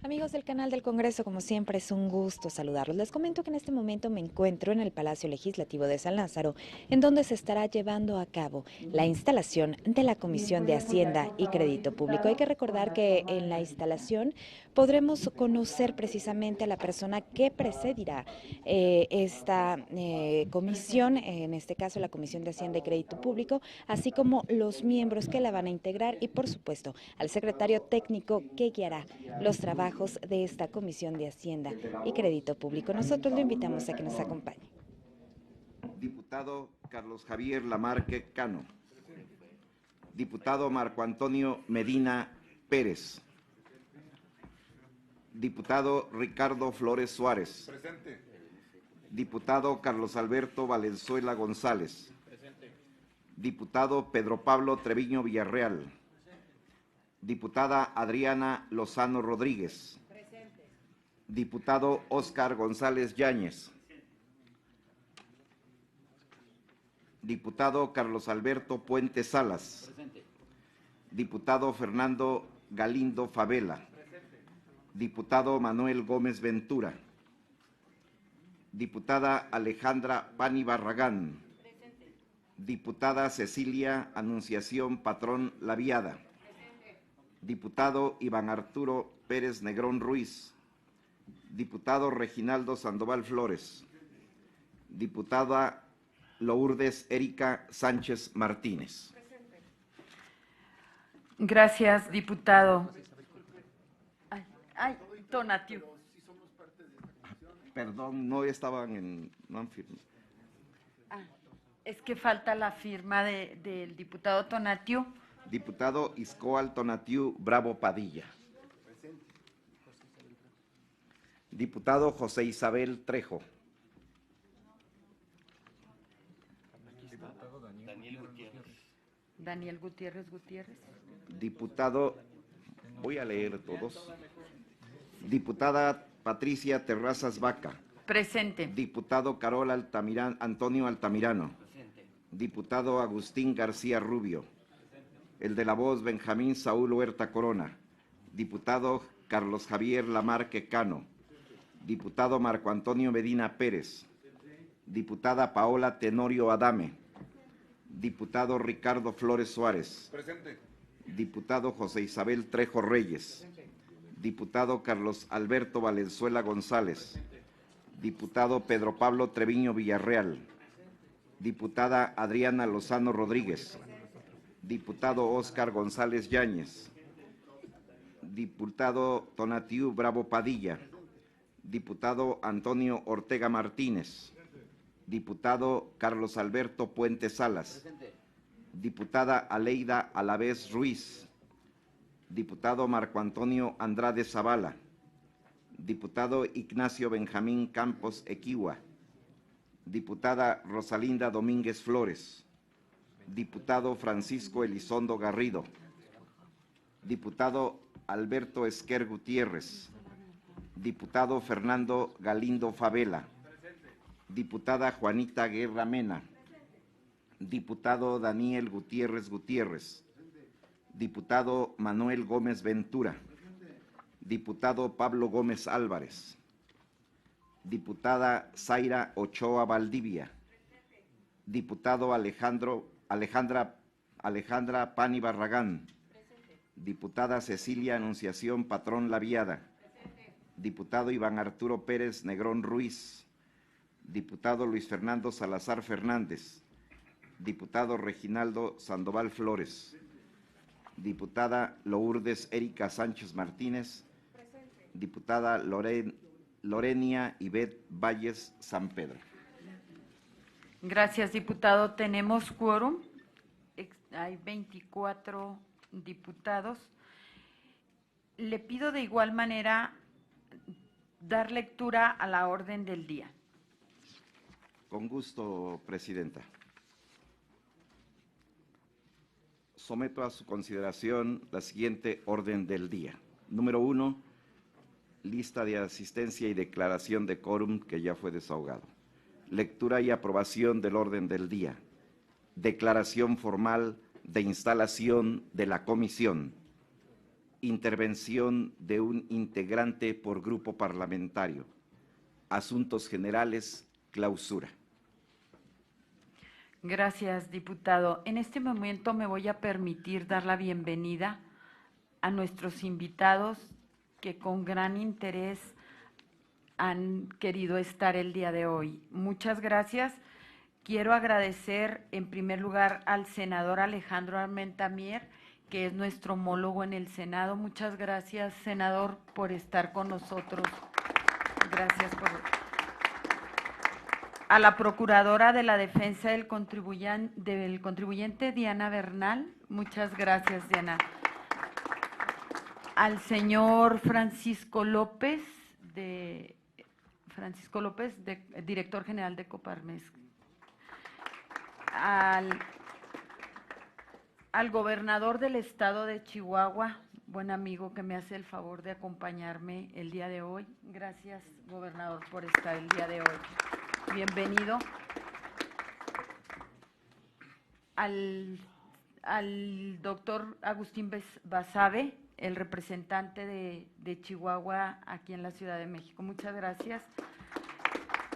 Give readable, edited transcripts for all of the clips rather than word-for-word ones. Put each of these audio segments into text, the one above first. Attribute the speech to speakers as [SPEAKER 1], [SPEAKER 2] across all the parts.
[SPEAKER 1] Amigos del canal del Congreso, como siempre es un gusto saludarlos. Les comento que en este momento me encuentro en el Palacio Legislativo de San Lázaro, en donde se estará llevando a cabo la instalación de la Comisión de Hacienda y Crédito Público. Hay que recordar que en la instalación podremos conocer precisamente a la persona que presidirá esta comisión, en este caso la Comisión de Hacienda y Crédito Público, así como los miembros que la van a integrar y, por supuesto, al secretario técnico que guiará los trabajos de esta Comisión de Hacienda y Crédito Público. Nosotros lo invitamos a que nos acompañe.
[SPEAKER 2] Diputado Carlos Javier Lamarque Cano. Diputado Marco Antonio Medina Pérez. Diputado Ricardo Flores Suárez.
[SPEAKER 3] Presente.
[SPEAKER 2] Diputado Carlos Alberto Valenzuela González. Presente. Diputado Pedro Pablo Treviño Villarreal. Diputada Adriana Lozano Rodríguez. Presente. Diputado Óscar González Yáñez. Diputado Carlos Alberto Puente Salas. Presente. Diputado Fernando Galindo Favela. Presente. Diputado Manuel Gómez Ventura. Diputada Alejandra Pani Barragán. Presente. Diputada Cecilia Anunciación Patrón Laviada. Diputado Iván Arturo Pérez Negrón Ruiz. Diputado Reginaldo Sandoval Flores. Diputada Lourdes Erika Sánchez Martínez.
[SPEAKER 4] Gracias, diputado. Tonatiuh.
[SPEAKER 2] Perdón, no estaban no han firmado.
[SPEAKER 4] Es que falta la firma del diputado Tonatiuh.
[SPEAKER 2] Diputado Iscoal Tonatiuh Bravo Padilla. Diputado José Isabel Trejo.
[SPEAKER 4] Daniel Gutiérrez.
[SPEAKER 2] Diputado, voy a leer todos. Diputada Patricia Terrazas Vaca.
[SPEAKER 4] Presente.
[SPEAKER 2] Diputado Carol Antonio Altamirano. Presente. Diputado Agustín García Rubio. El de la voz Benjamín Saúl Huerta Corona. Diputado Carlos Javier Lamarque Cano. Diputado Marco Antonio Medina Pérez. Diputada Paola Tenorio Adame. Diputado Ricardo Flores Suárez.
[SPEAKER 3] Presente.
[SPEAKER 2] Diputado José Isabel Trejo Reyes. Diputado Carlos Alberto Valenzuela González. Diputado Pedro Pablo Treviño Villarreal. Diputada Adriana Lozano Rodríguez. Diputado Óscar González Yáñez. Diputado Tonatiuh Bravo Padilla. Diputado Antonio Ortega Martínez. Diputado Carlos Alberto Puente Salas. Diputada Aleida Alavés Ruiz. Diputado Marco Antonio Andrade Zavala. Diputado Ignacio Benjamín Campos Equihua. Diputada Rosalinda Domínguez Flores. Diputado Francisco Elizondo Garrido. Diputado Alberto Esquer Gutiérrez. Diputado Fernando Galindo Favela. Diputada Juanita Guerra Mena. Diputado Daniel Gutiérrez. Diputado Manuel Gómez Ventura. Diputado Pablo Gómez Álvarez. Diputada Zaira Ochoa Valdivia. Diputado Alejandra Pani Barragán. Diputada Cecilia Anunciación Patrón Laviada. Diputado Iván Arturo Pérez Negrón Ruiz. Diputado Luis Fernando Salazar Fernández. Diputado Reginaldo Sandoval Flores. Diputada Lourdes Erika Sánchez Martínez. Diputada Lorenia Ivette Valles San Pedro.
[SPEAKER 4] Gracias, diputado. Tenemos quórum. Hay 24 diputados. Le pido de igual manera dar lectura a la orden del día.
[SPEAKER 2] Con gusto, Presidenta. Someto a su consideración la siguiente orden del día. Número 1, lista de asistencia y declaración de quórum que ya fue desahogado. Lectura y aprobación del orden del día. Declaración formal de instalación de la comisión. Intervención de un integrante por grupo parlamentario. Asuntos generales, clausura.
[SPEAKER 4] Gracias, diputado. En este momento me voy a permitir dar la bienvenida a nuestros invitados que con gran interés han querido estar el día de hoy. Muchas gracias. Quiero agradecer en primer lugar al senador Alejandro Armenta Mier, que es nuestro homólogo en el Senado. Muchas gracias, senador, por estar con nosotros. Gracias por... A la Procuradora de la Defensa del Contribuyente, Diana Bernal. Muchas gracias, Diana. Al señor Francisco López, director general de Coparmex. Al gobernador del estado de Chihuahua, buen amigo que me hace el favor de acompañarme el día de hoy. Gracias, gobernador, por estar el día de hoy. Bienvenido. Al doctor Agustín Basabe, el representante de Chihuahua aquí en la Ciudad de México. Muchas gracias.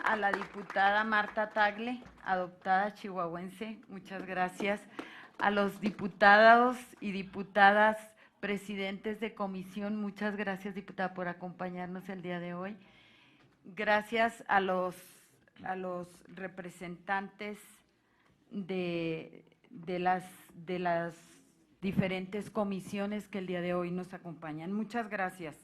[SPEAKER 4] A la diputada Marta Tagle, adoptada chihuahuense. Muchas gracias. A los diputados y diputadas presidentes de comisión, muchas gracias, diputada, por acompañarnos el día de hoy. Gracias a los representantes de las diferentes comisiones que el día de hoy nos acompañan. Muchas gracias.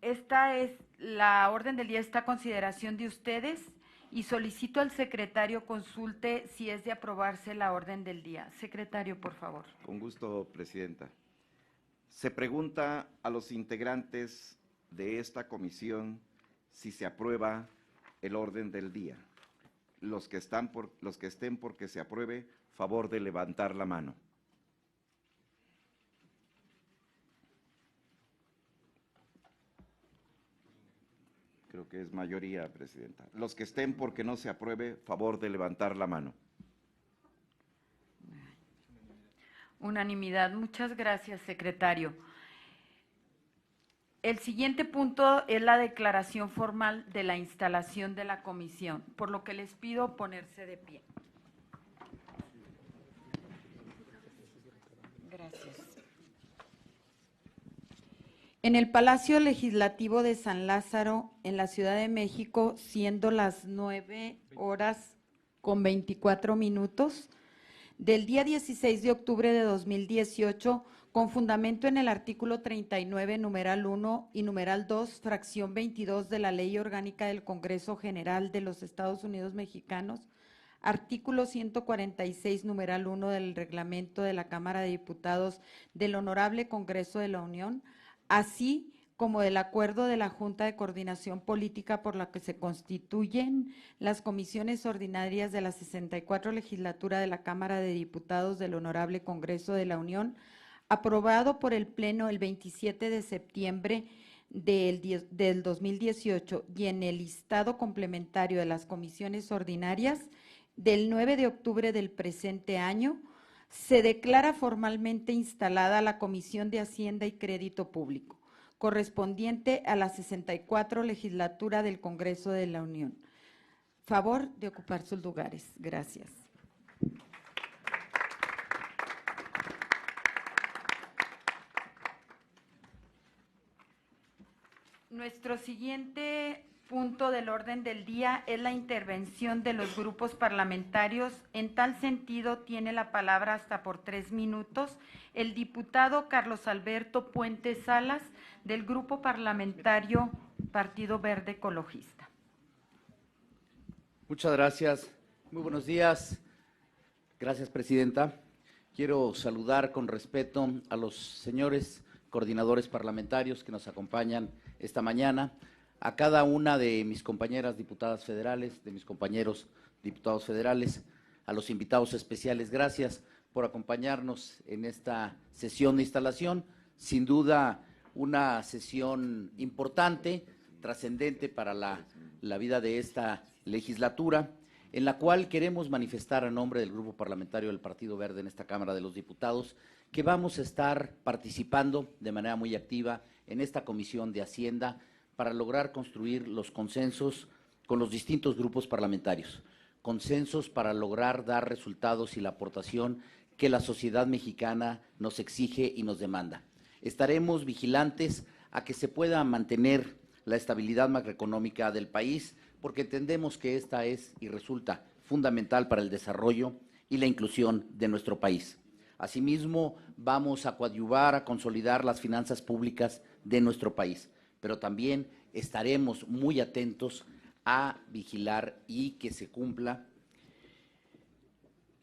[SPEAKER 4] Esta es la orden del día, está a consideración de ustedes y solicito al secretario consulte si es de aprobarse la orden del día. Secretario, por favor.
[SPEAKER 2] Con gusto, presidenta. Se pregunta a los integrantes de esta comisión si se aprueba el orden del día. Los que estén porque se apruebe, favor de levantar la mano. Creo que es mayoría, presidenta. Los que estén porque no se apruebe, favor de levantar la mano.
[SPEAKER 4] Unanimidad. Muchas gracias, secretario. El siguiente punto es la declaración formal de la instalación de la comisión, por lo que les pido ponerse de pie. Gracias. En el Palacio Legislativo de San Lázaro, en la Ciudad de México, siendo las 9:24 del día 16 de octubre de 2018, con fundamento en el artículo 39, numeral 1 y numeral 2, fracción 22 de la Ley Orgánica del Congreso General de los Estados Unidos Mexicanos, artículo 146, numeral 1 del reglamento de la Cámara de Diputados del Honorable Congreso de la Unión, así como del acuerdo de la Junta de Coordinación Política por la que se constituyen las comisiones ordinarias de la 64 legislatura de la Cámara de Diputados del Honorable Congreso de la Unión, aprobado por el Pleno el 27 de septiembre del 2018 y en el listado complementario de las comisiones ordinarias del 9 de octubre del presente año, se declara formalmente instalada la Comisión de Hacienda y Crédito Público, correspondiente a la 64 legislatura del Congreso de la Unión. Favor de ocupar sus lugares. Gracias. Nuestro siguiente punto del orden del día es la intervención de los grupos parlamentarios. En tal sentido, tiene la palabra hasta por 3 minutos el diputado Carlos Alberto Puente Salas, del Grupo Parlamentario Partido Verde Ecologista.
[SPEAKER 3] Muchas gracias. Muy buenos días. Gracias, presidenta. Quiero saludar con respeto a los señores coordinadores parlamentarios que nos acompañan esta mañana, a cada una de mis compañeras diputadas federales, de mis compañeros diputados federales, a los invitados especiales. Gracias por acompañarnos en esta sesión de instalación. Sin duda, una sesión importante, trascendente para la vida de esta legislatura. en la cual queremos manifestar a nombre del Grupo Parlamentario del Partido Verde en esta Cámara de los Diputados que vamos a estar participando de manera muy activa en esta Comisión de Hacienda para lograr construir los consensos con los distintos grupos parlamentarios, consensos para lograr dar resultados y la aportación que la sociedad mexicana nos exige y nos demanda. Estaremos vigilantes a que se pueda mantener la estabilidad macroeconómica del país, porque entendemos que esta es y resulta fundamental para el desarrollo y la inclusión de nuestro país. Asimismo, vamos a coadyuvar, a consolidar las finanzas públicas de nuestro país, pero también estaremos muy atentos a vigilar y que se cumpla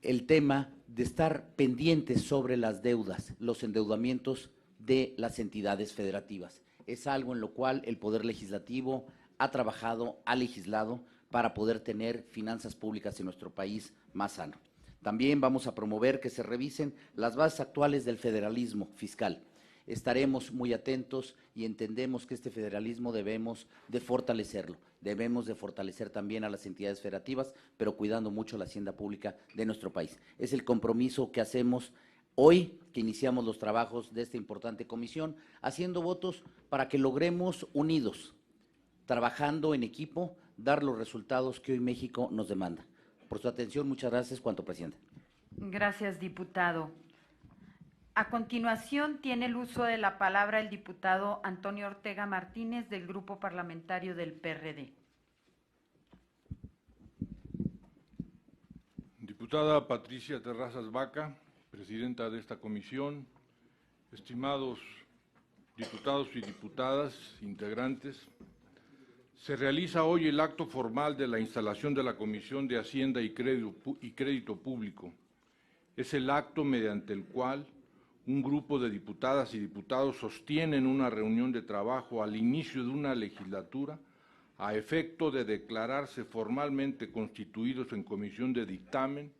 [SPEAKER 3] el tema de estar pendientes sobre las deudas, los endeudamientos de las entidades federativas. Es algo en lo cual el Poder Legislativo ha trabajado, ha legislado para poder tener finanzas públicas en nuestro país más sano. También vamos a promover que se revisen las bases actuales del federalismo fiscal. Estaremos muy atentos y entendemos que este federalismo debemos de fortalecerlo. Debemos de fortalecer también a las entidades federativas, pero cuidando mucho la hacienda pública de nuestro país. Es el compromiso que hacemos hoy, que iniciamos los trabajos de esta importante comisión, haciendo votos para que logremos unidos, trabajando en equipo, dar los resultados que hoy México nos demanda. Por su atención, muchas gracias, cuanto presidente.
[SPEAKER 4] Gracias, diputado. A continuación, tiene el uso de la palabra el diputado Antonio Ortega Martínez, del Grupo Parlamentario del PRD.
[SPEAKER 5] Diputada Patricia Terrazas Vaca, presidenta de esta comisión, estimados diputados y diputadas integrantes, se realiza hoy el acto formal de la instalación de la Comisión de Hacienda y Crédito Público. Es el acto mediante el cual un grupo de diputadas y diputados sostienen una reunión de trabajo al inicio de una legislatura a efecto de declararse formalmente constituidos en comisión de dictamen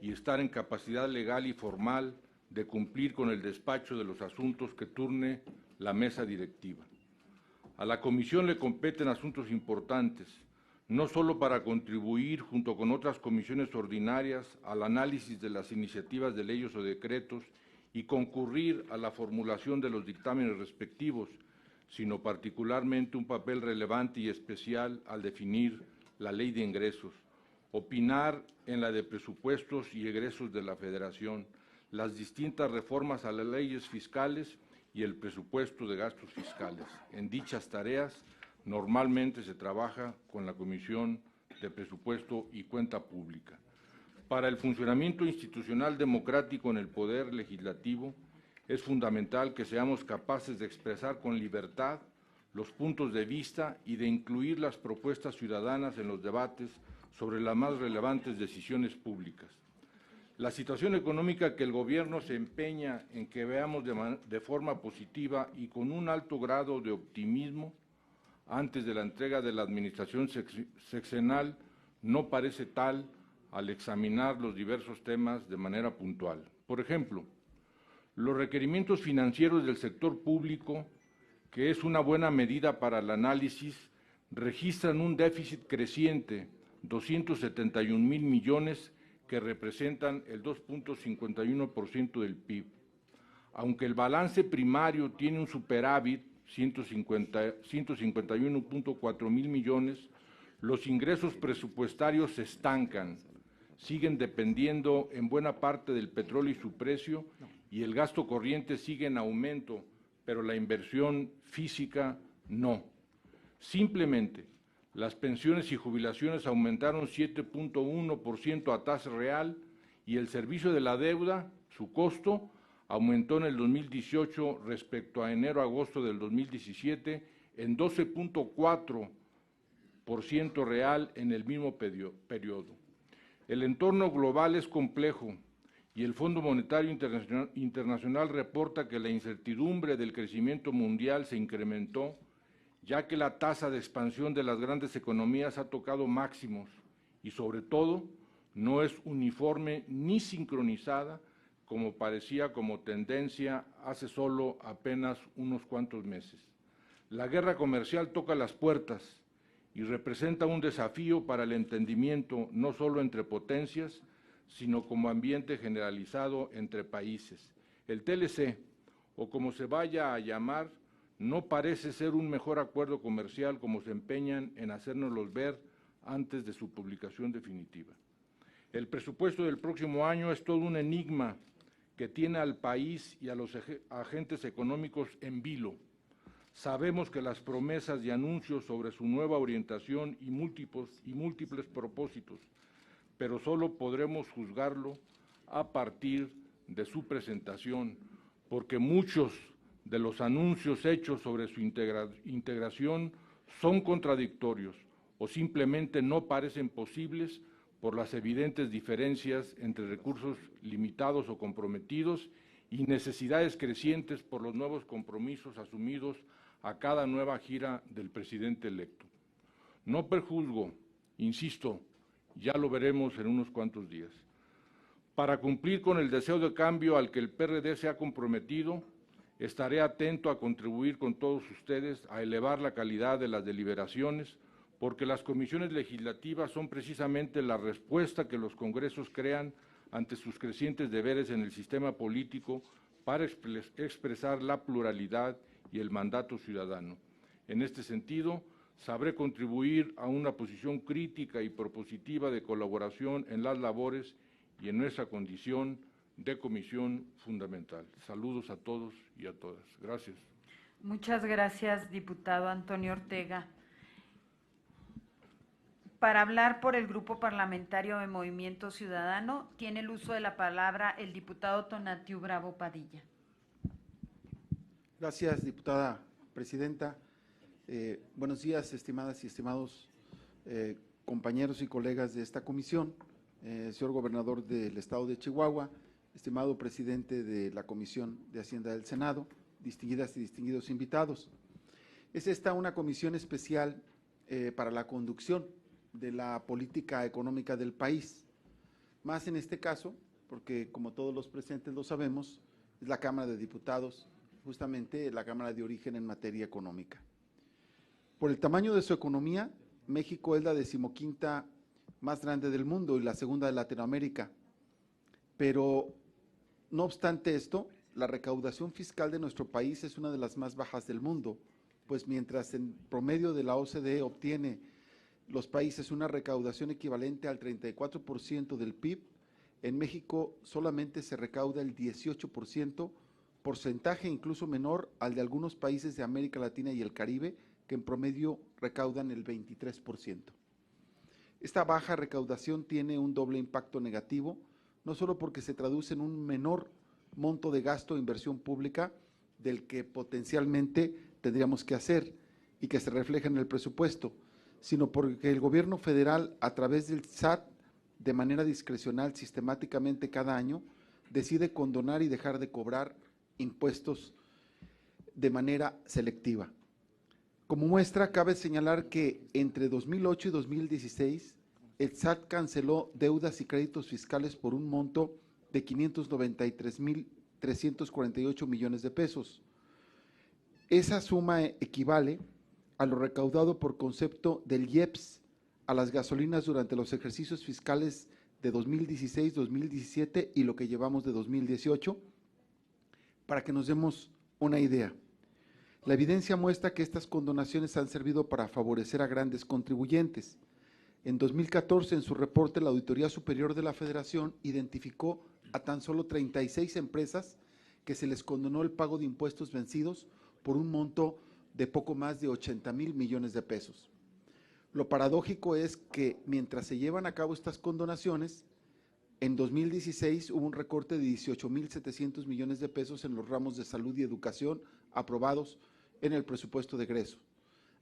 [SPEAKER 5] y estar en capacidad legal y formal de cumplir con el despacho de los asuntos que turne la mesa directiva. A la comisión le competen asuntos importantes, no solo para contribuir junto con otras comisiones ordinarias al análisis de las iniciativas de leyes o decretos y concurrir a la formulación de los dictámenes respectivos, sino particularmente un papel relevante y especial al definir la ley de ingresos, opinar en la de presupuestos y egresos de la Federación, las distintas reformas a las leyes fiscales y el presupuesto de gastos fiscales. En dichas tareas normalmente se trabaja con la Comisión de Presupuesto y Cuenta Pública. Para el funcionamiento institucional democrático en el Poder Legislativo, es fundamental que seamos capaces de expresar con libertad los puntos de vista y de incluir las propuestas ciudadanas en los debates sobre las más relevantes decisiones públicas. La situación económica que el Gobierno se empeña en que veamos de forma positiva y con un alto grado de optimismo antes de la entrega de la administración sexenal no parece tal al examinar los diversos temas de manera puntual. Por ejemplo, los requerimientos financieros del sector público, que es una buena medida para el análisis, registran un déficit creciente, 271,000 millones, que representan el 2.51% del PIB. Aunque el balance primario tiene un superávit, 151.4 mil millones, los ingresos presupuestarios se estancan, siguen dependiendo en buena parte del petróleo y su precio, y el gasto corriente sigue en aumento, pero la inversión física no. Simplemente, las pensiones y jubilaciones aumentaron 7.1% a tasa real y el servicio de la deuda, su costo, aumentó en el 2018 respecto a enero-agosto del 2017 en 12.4% real en el mismo periodo. El entorno global es complejo y el Fondo Monetario Internacional reporta que la incertidumbre del crecimiento mundial se incrementó, ya que la tasa de expansión de las grandes economías ha tocado máximos y, sobre todo, no es uniforme ni sincronizada como parecía como tendencia hace solo apenas unos cuantos meses. La guerra comercial toca las puertas y representa un desafío para el entendimiento no solo entre potencias, sino como ambiente generalizado entre países. El TLC, o como se vaya a llamar, no parece ser un mejor acuerdo comercial como se empeñan en hacérnoslos ver antes de su publicación definitiva. El presupuesto del próximo año es todo un enigma que tiene al país y a los agentes económicos en vilo. Sabemos que las promesas y anuncios sobre su nueva orientación y múltiples propósitos, pero solo podremos juzgarlo a partir de su presentación, porque muchos de los anuncios hechos sobre su integración son contradictorios o simplemente no parecen posibles por las evidentes diferencias entre recursos limitados o comprometidos y necesidades crecientes por los nuevos compromisos asumidos a cada nueva gira del presidente electo. No prejuzgo, insisto, ya lo veremos en unos cuantos días. Para cumplir con el deseo de cambio al que el PRD se ha comprometido, estaré atento a contribuir con todos ustedes a elevar la calidad de las deliberaciones, porque las comisiones legislativas son precisamente la respuesta que los congresos crean ante sus crecientes deberes en el sistema político para expresar la pluralidad y el mandato ciudadano. En este sentido, sabré contribuir a una posición crítica y propositiva de colaboración en las labores y en nuestra condición de comisión fundamental. Saludos a todos y a todas. Gracias.
[SPEAKER 4] Muchas gracias, diputado Antonio Ortega. Para hablar por el Grupo Parlamentario de Movimiento Ciudadano, tiene el uso de la palabra el diputado Tonatiu Bravo Padilla.
[SPEAKER 6] Gracias, diputada presidenta. Buenos días, estimadas y estimados compañeros y colegas de esta comisión, señor gobernador del estado de Chihuahua, estimado presidente de la Comisión de Hacienda del Senado, distinguidas y distinguidos invitados. Es esta una comisión especial para la conducción de la política económica del país, más en este caso, porque como todos los presentes lo sabemos, es la Cámara de Diputados, justamente la Cámara de origen en materia económica. Por el tamaño de su economía, México es la 15ª más grande del mundo y la segunda de Latinoamérica, pero no obstante esto, la recaudación fiscal de nuestro país es una de las más bajas del mundo, pues mientras en promedio de la OCDE obtiene los países una recaudación equivalente al 34% del PIB, en México solamente se recauda el 18%, porcentaje incluso menor al de algunos países de América Latina y el Caribe, que en promedio recaudan el 23%. Esta baja recaudación tiene un doble impacto negativo, no solo porque se traduce en un menor monto de gasto e inversión pública del que potencialmente tendríamos que hacer y que se refleja en el presupuesto, sino porque el gobierno federal, a través del SAT, de manera discrecional, sistemáticamente cada año, decide condonar y dejar de cobrar impuestos de manera selectiva. Como muestra, cabe señalar que entre 2008 y 2016, el SAT canceló deudas y créditos fiscales por un monto de 593,348 millones de pesos. Esa suma equivale a lo recaudado por concepto del IEPS a las gasolinas durante los ejercicios fiscales de 2016, 2017 y lo que llevamos de 2018, para que nos demos una idea. La evidencia muestra que estas condonaciones han servido para favorecer a grandes contribuyentes. En 2014, en su reporte, la Auditoría Superior de la Federación identificó a tan solo 36 empresas que se les condonó el pago de impuestos vencidos por un monto de poco más de 80,000 millones de pesos. Lo paradójico es que mientras se llevan a cabo estas condonaciones, en 2016 hubo un recorte de 18,700 millones de pesos en los ramos de salud y educación aprobados en el presupuesto de egreso.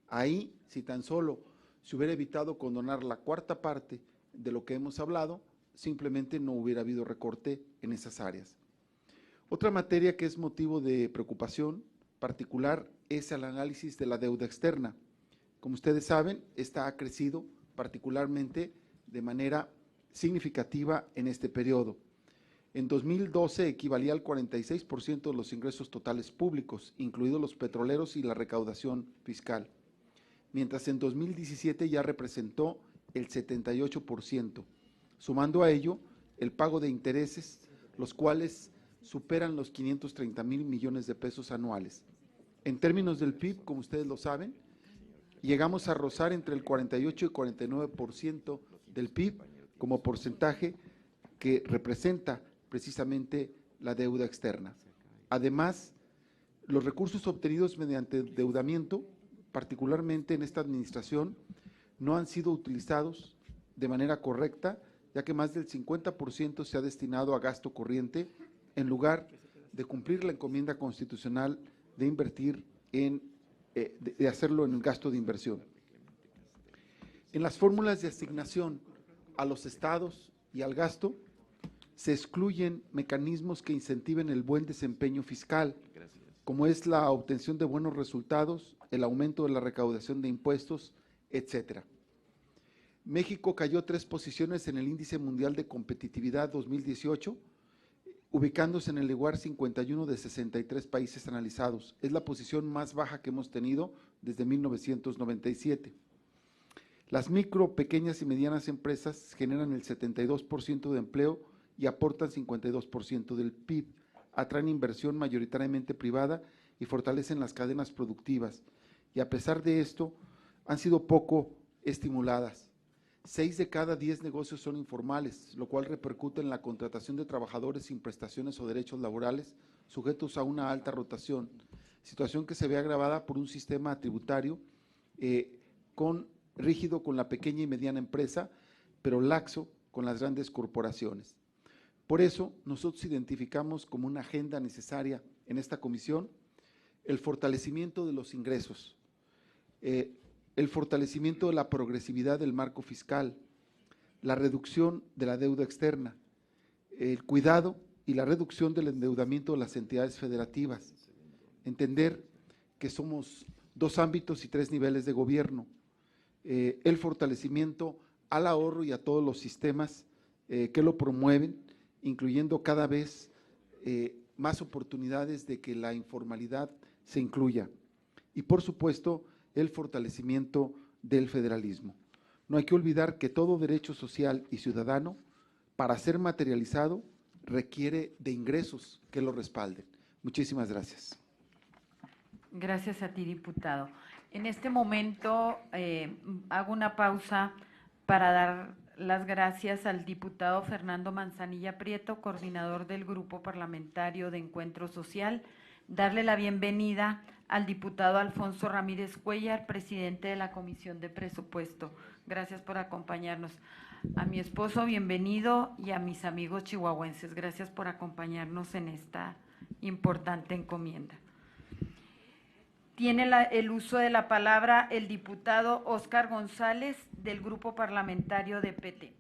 [SPEAKER 6] Ahí, si tan solo se hubiera evitado condonar la cuarta parte de lo que hemos hablado, simplemente no hubiera habido recorte en esas áreas. Otra materia que es motivo de preocupación particular es el análisis de la deuda externa. Como ustedes saben, esta ha crecido particularmente de manera significativa en este periodo. En 2012 equivalía al 46% de los ingresos totales públicos, incluidos los petroleros y la recaudación fiscal. mientras en 2017 ya representó el 78%, sumando a ello el pago de intereses, los cuales superan los 530,000 millones de pesos anuales. En términos del PIB, como ustedes lo saben, llegamos a rozar entre el 48 y 49% del PIB como porcentaje que representa precisamente la deuda externa. Además, los recursos obtenidos mediante endeudamiento, particularmente en esta administración, no han sido utilizados de manera correcta, ya que más del 50% se ha destinado a gasto corriente en lugar de cumplir la encomienda constitucional de invertir de hacerlo en el gasto de inversión. En las fórmulas de asignación a los estados y al gasto, se excluyen mecanismos que incentiven el buen desempeño fiscal, como es la obtención de buenos resultados, el aumento de la recaudación de impuestos, etcétera. México cayó 3 posiciones en el Índice Mundial de Competitividad 2018, ubicándose en el lugar 51 de 63 países analizados. Es la posición más baja que hemos tenido desde 1997. Las micro, pequeñas y medianas empresas generan el 72% de empleo y aportan 52% del PIB, atraen inversión mayoritariamente privada y fortalecen las cadenas productivas. Y a pesar de esto, han sido poco estimuladas. 6 de cada 10 negocios son informales, lo cual repercute en la contratación de trabajadores sin prestaciones o derechos laborales sujetos a una alta rotación, situación que se ve agravada por un sistema tributario rígido con la pequeña y mediana empresa, pero laxo con las grandes corporaciones. Por eso, nosotros identificamos como una agenda necesaria en esta comisión el fortalecimiento de los ingresos, el fortalecimiento de la progresividad del marco fiscal, la reducción de la deuda externa, el cuidado y la reducción del endeudamiento de las entidades federativas, entender que somos 2 ámbitos y 3 niveles de gobierno, el fortalecimiento al ahorro y a todos los sistemas que lo promueven, incluyendo cada vez más oportunidades de que la informalidad se incluya. Y por supuesto, el fortalecimiento del federalismo. No hay que olvidar que todo derecho social y ciudadano, para ser materializado, requiere de ingresos que lo respalden. Muchísimas gracias.
[SPEAKER 4] Gracias a ti, diputado. En este momento hago una pausa para dar las gracias al diputado Fernando Manzanilla Prieto, coordinador del Grupo Parlamentario de Encuentro Social, darle la bienvenida al diputado Alfonso Ramírez Cuellar, presidente de la Comisión de Presupuesto. Gracias por acompañarnos. A mi esposo, bienvenido, y a mis amigos chihuahuenses, gracias por acompañarnos en esta importante encomienda. Tiene el uso de la palabra el diputado Óscar González, del Grupo Parlamentario de PT.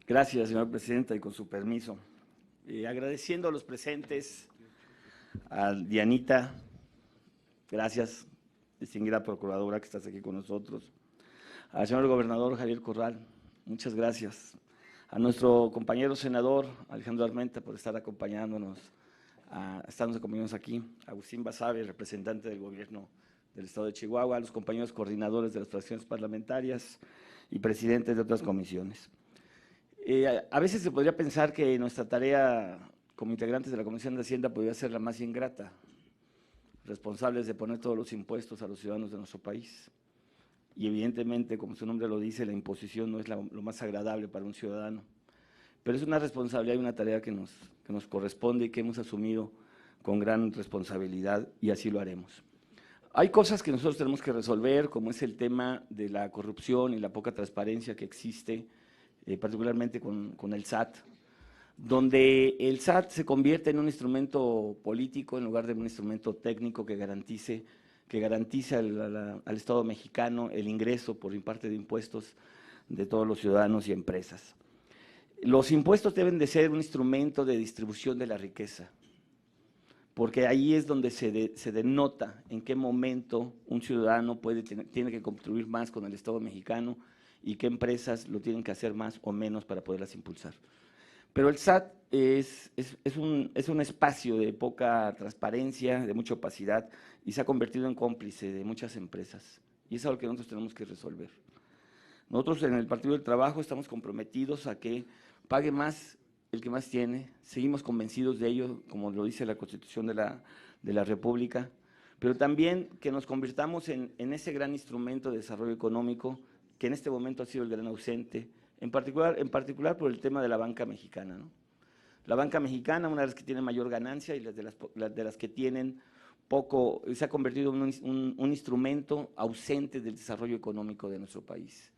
[SPEAKER 7] Gracias, señora presidenta, y con su permiso. Agradeciendo a los presentes, a Dianita, gracias, distinguida procuradora que estás aquí con nosotros, al señor gobernador Javier Corral, muchas gracias, a nuestro compañero senador Alejandro Armenta por estar acompañándonos, estamos acompañándonos aquí, Agustín Basabe, representante del gobierno del estado de Chihuahua, a los compañeros coordinadores de las fracciones parlamentarias y presidentes de otras comisiones. A veces se podría pensar que nuestra tarea como integrantes de la Comisión de Hacienda podría ser la más ingrata, responsables de poner todos los impuestos a los ciudadanos de nuestro país. Y evidentemente, como su nombre lo dice, la imposición no es lo más agradable para un ciudadano, pero es una responsabilidad y una tarea que nos corresponde y que hemos asumido con gran responsabilidad, y así lo haremos. Hay cosas que nosotros tenemos que resolver, como es el tema de la corrupción y la poca transparencia que existe, particularmente con el SAT, donde el SAT se convierte en un instrumento político en lugar de un instrumento técnico que garantice al Estado mexicano el ingreso por parte de impuestos de todos los ciudadanos y empresas. Los impuestos deben de ser un instrumento de distribución de la riqueza, porque ahí es donde se denota en qué momento un ciudadano tiene que contribuir más con el Estado mexicano y qué empresas lo tienen que hacer más o menos para poderlas impulsar. Pero el SAT es un espacio de poca transparencia, de mucha opacidad, y se ha convertido en cómplice de muchas empresas y es algo que nosotros tenemos que resolver. Nosotros en el Partido del Trabajo estamos comprometidos a que pague más el que más tiene, seguimos convencidos de ello, como lo dice la Constitución de la República, pero también que nos convirtamos en ese gran instrumento de desarrollo económico que en este momento ha sido el gran ausente, en particular por el tema de la banca mexicana, ¿no? La banca mexicana, una de las que tiene mayor ganancia y de las que tienen poco, se ha convertido en un instrumento ausente del desarrollo económico de nuestro país.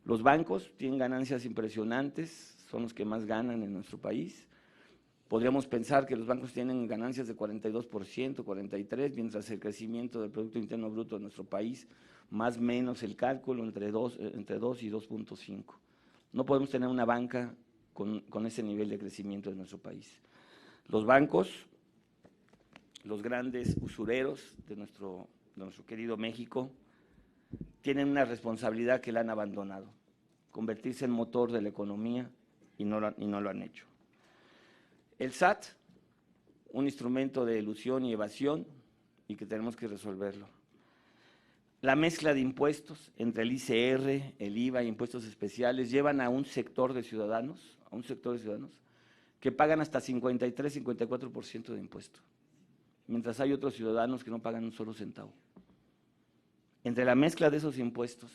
[SPEAKER 7] Los bancos tienen ganancias impresionantes, son los que más ganan en nuestro país. Podríamos pensar que los bancos tienen ganancias de 42%, 43%, mientras el crecimiento del Producto Interno Bruto de nuestro país, más o menos el cálculo, entre 2 y 2.5. No podemos tener una banca con ese nivel de crecimiento en nuestro país. Los bancos, los grandes usureros de nuestro querido México, tienen una responsabilidad que la han abandonado, convertirse en motor de la economía y no lo han hecho. El SAT, un instrumento de elusión y evasión y que tenemos que resolverlo. La mezcla de impuestos entre el ICR, el IVA e impuestos especiales llevan a un sector de ciudadanos, que pagan hasta 53, 54% de impuesto, mientras hay otros ciudadanos que no pagan un solo centavo. Entre la mezcla de esos impuestos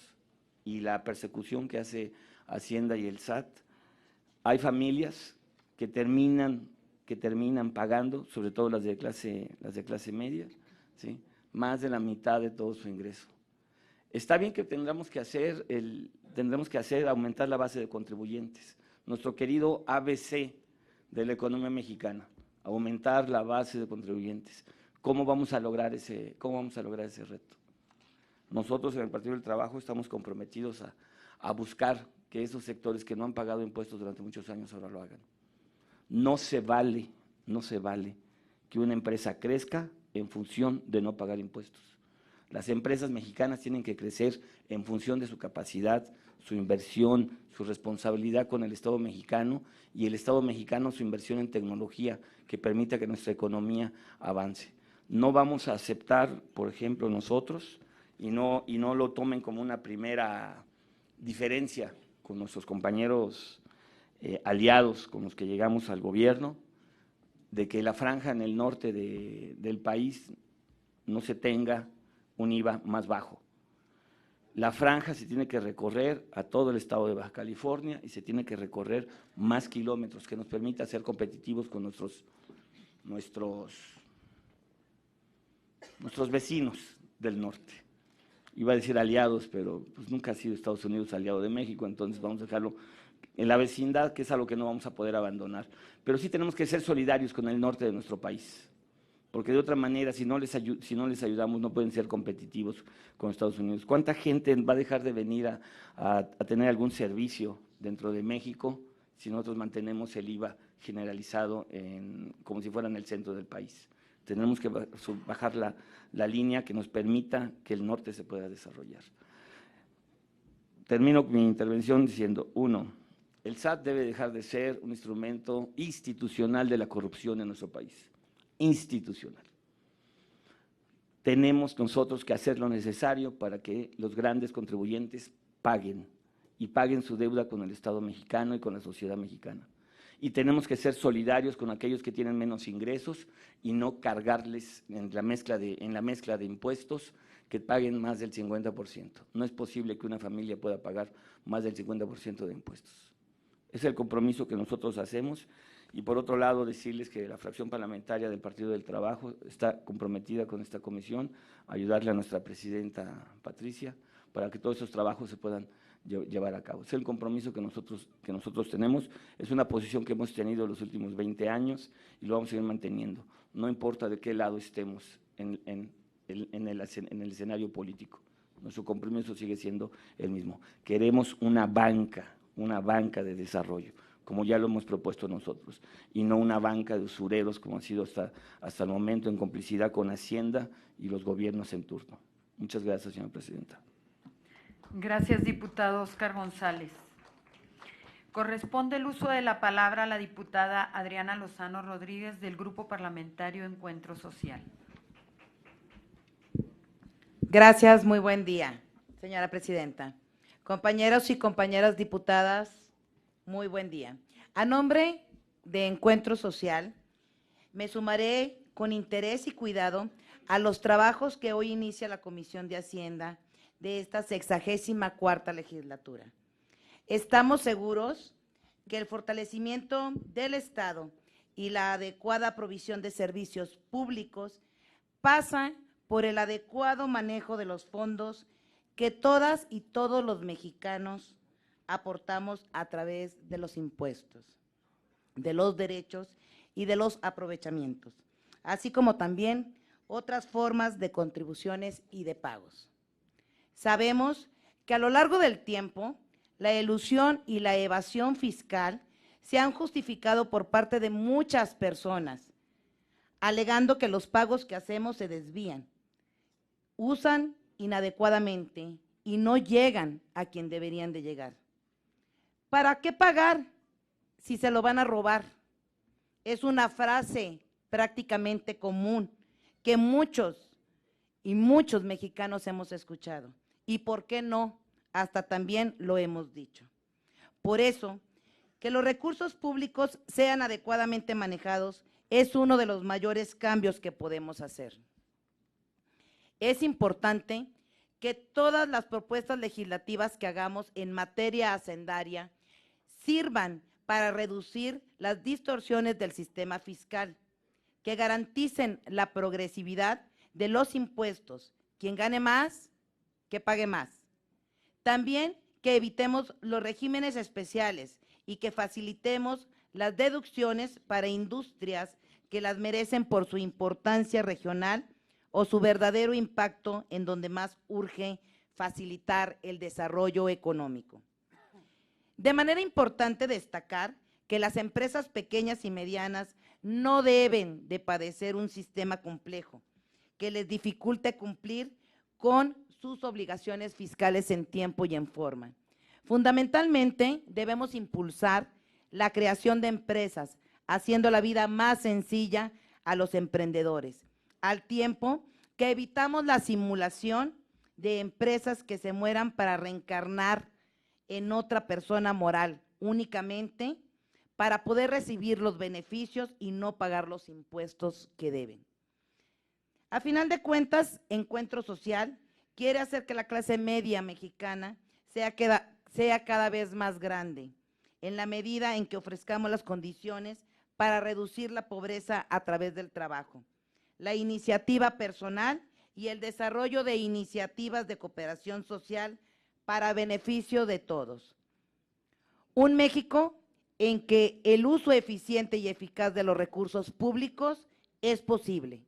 [SPEAKER 7] y la persecución que hace Hacienda y el SAT, hay familias que terminan pagando, sobre todo las de clase media, ¿sí?, más de la mitad de todo su ingreso. Está bien que tendremos que hacer aumentar la base de contribuyentes, nuestro querido ABC de la economía mexicana, aumentar la base de contribuyentes. ¿Cómo vamos a lograr ese reto? Nosotros en el Partido del Trabajo estamos comprometidos a buscar que esos sectores que no han pagado impuestos durante muchos años ahora lo hagan. No se vale que una empresa crezca en función de no pagar impuestos. Las empresas mexicanas tienen que crecer en función de su capacidad, su inversión, su responsabilidad con el Estado mexicano y el Estado mexicano su inversión en tecnología que permita que nuestra economía avance. No vamos a aceptar, por ejemplo, nosotros, y no lo tomen como una primera diferencia con nuestros compañeros aliados con los que llegamos al gobierno, de que la franja en el norte del país no se tenga un IVA más bajo. La franja se tiene que recorrer a todo el estado de Baja California y se tiene que recorrer más kilómetros que nos permita ser competitivos con nuestros vecinos del norte. Iba a decir aliados, pero pues nunca ha sido Estados Unidos aliado de México, entonces vamos a dejarlo en la vecindad, que es algo que no vamos a poder abandonar. Pero sí tenemos que ser solidarios con el norte de nuestro país, porque de otra manera, si no les ayudamos, no pueden ser competitivos con Estados Unidos. ¿Cuánta gente va a dejar de venir a tener algún servicio dentro de México si nosotros mantenemos el IVA generalizado como si fuera en el centro del país? Tenemos que bajar la línea que nos permita que el norte se pueda desarrollar. Termino mi intervención diciendo, 1, el SAT debe dejar de ser un instrumento institucional de la corrupción en nuestro país. Institucional. Tenemos nosotros que hacer lo necesario para que los grandes contribuyentes paguen y paguen su deuda con el Estado mexicano y con la sociedad mexicana. Y tenemos que ser solidarios con aquellos que tienen menos ingresos y no cargarles en la mezcla de impuestos que paguen más del 50%. No es posible que una familia pueda pagar más del 50% de impuestos. Es el compromiso que nosotros hacemos. Y por otro lado, decirles que la fracción parlamentaria del Partido del Trabajo está comprometida con esta comisión, ayudarle a nuestra presidenta Patricia para que todos esos trabajos se puedan llevar a cabo. Es el compromiso que nosotros tenemos, es una posición que hemos tenido los últimos 20 años y lo vamos a seguir manteniendo. No importa de qué lado estemos en el escenario político, nuestro compromiso sigue siendo el mismo. Queremos una banca de desarrollo, como ya lo hemos propuesto nosotros, y no una banca de usureros como ha sido hasta el momento en complicidad con Hacienda y los gobiernos en turno. Muchas gracias, señora presidenta.
[SPEAKER 4] Gracias, diputado Óscar González. Corresponde el uso de la palabra a la diputada Adriana Lozano Rodríguez del Grupo Parlamentario Encuentro Social.
[SPEAKER 8] Gracias, muy buen día. Señora Presidenta, compañeros y compañeras diputadas, muy buen día. A nombre de Encuentro Social, me sumaré con interés y cuidado a los trabajos que hoy inicia la Comisión de Hacienda de esta 64ª legislatura. Estamos seguros que el fortalecimiento del Estado y la adecuada provisión de servicios públicos pasa por el adecuado manejo de los fondos que todas y todos los mexicanos aportamos a través de los impuestos, de los derechos y de los aprovechamientos, así como también otras formas de contribuciones y de pagos. Sabemos que a lo largo del tiempo, la elusión y la evasión fiscal se han justificado por parte de muchas personas, alegando que los pagos que hacemos se desvían, usan inadecuadamente y no llegan a quien deberían de llegar. ¿Para qué pagar si se lo van a robar? Es una frase prácticamente común que muchos mexicanos hemos escuchado. ¿Y por qué no? Hasta también lo hemos dicho. Por eso, que los recursos públicos sean adecuadamente manejados es uno de los mayores cambios que podemos hacer. Es importante que todas las propuestas legislativas que hagamos en materia hacendaria sirvan para reducir las distorsiones del sistema fiscal, que garanticen la progresividad de los impuestos. Quien gane más, que pague más. También que evitemos los regímenes especiales y que facilitemos las deducciones para industrias que las merecen por su importancia regional o su verdadero impacto en donde más urge facilitar el desarrollo económico. De manera importante destacar que las empresas pequeñas y medianas no deben de padecer un sistema complejo que les dificulte cumplir con sus obligaciones fiscales en tiempo y en forma. Fundamentalmente, debemos impulsar la creación de empresas, haciendo la vida más sencilla a los emprendedores, al tiempo que evitamos la simulación de empresas que se mueran para reencarnar en otra persona moral, únicamente para poder recibir los beneficios y no pagar los impuestos que deben. A final de cuentas, Encuentro Social quiere hacer que la clase media mexicana sea cada vez más grande, en la medida en que ofrezcamos las condiciones para reducir la pobreza a través del trabajo, la iniciativa personal y el desarrollo de iniciativas de cooperación social para beneficio de todos. Un México en que el uso eficiente y eficaz de los recursos públicos es posible.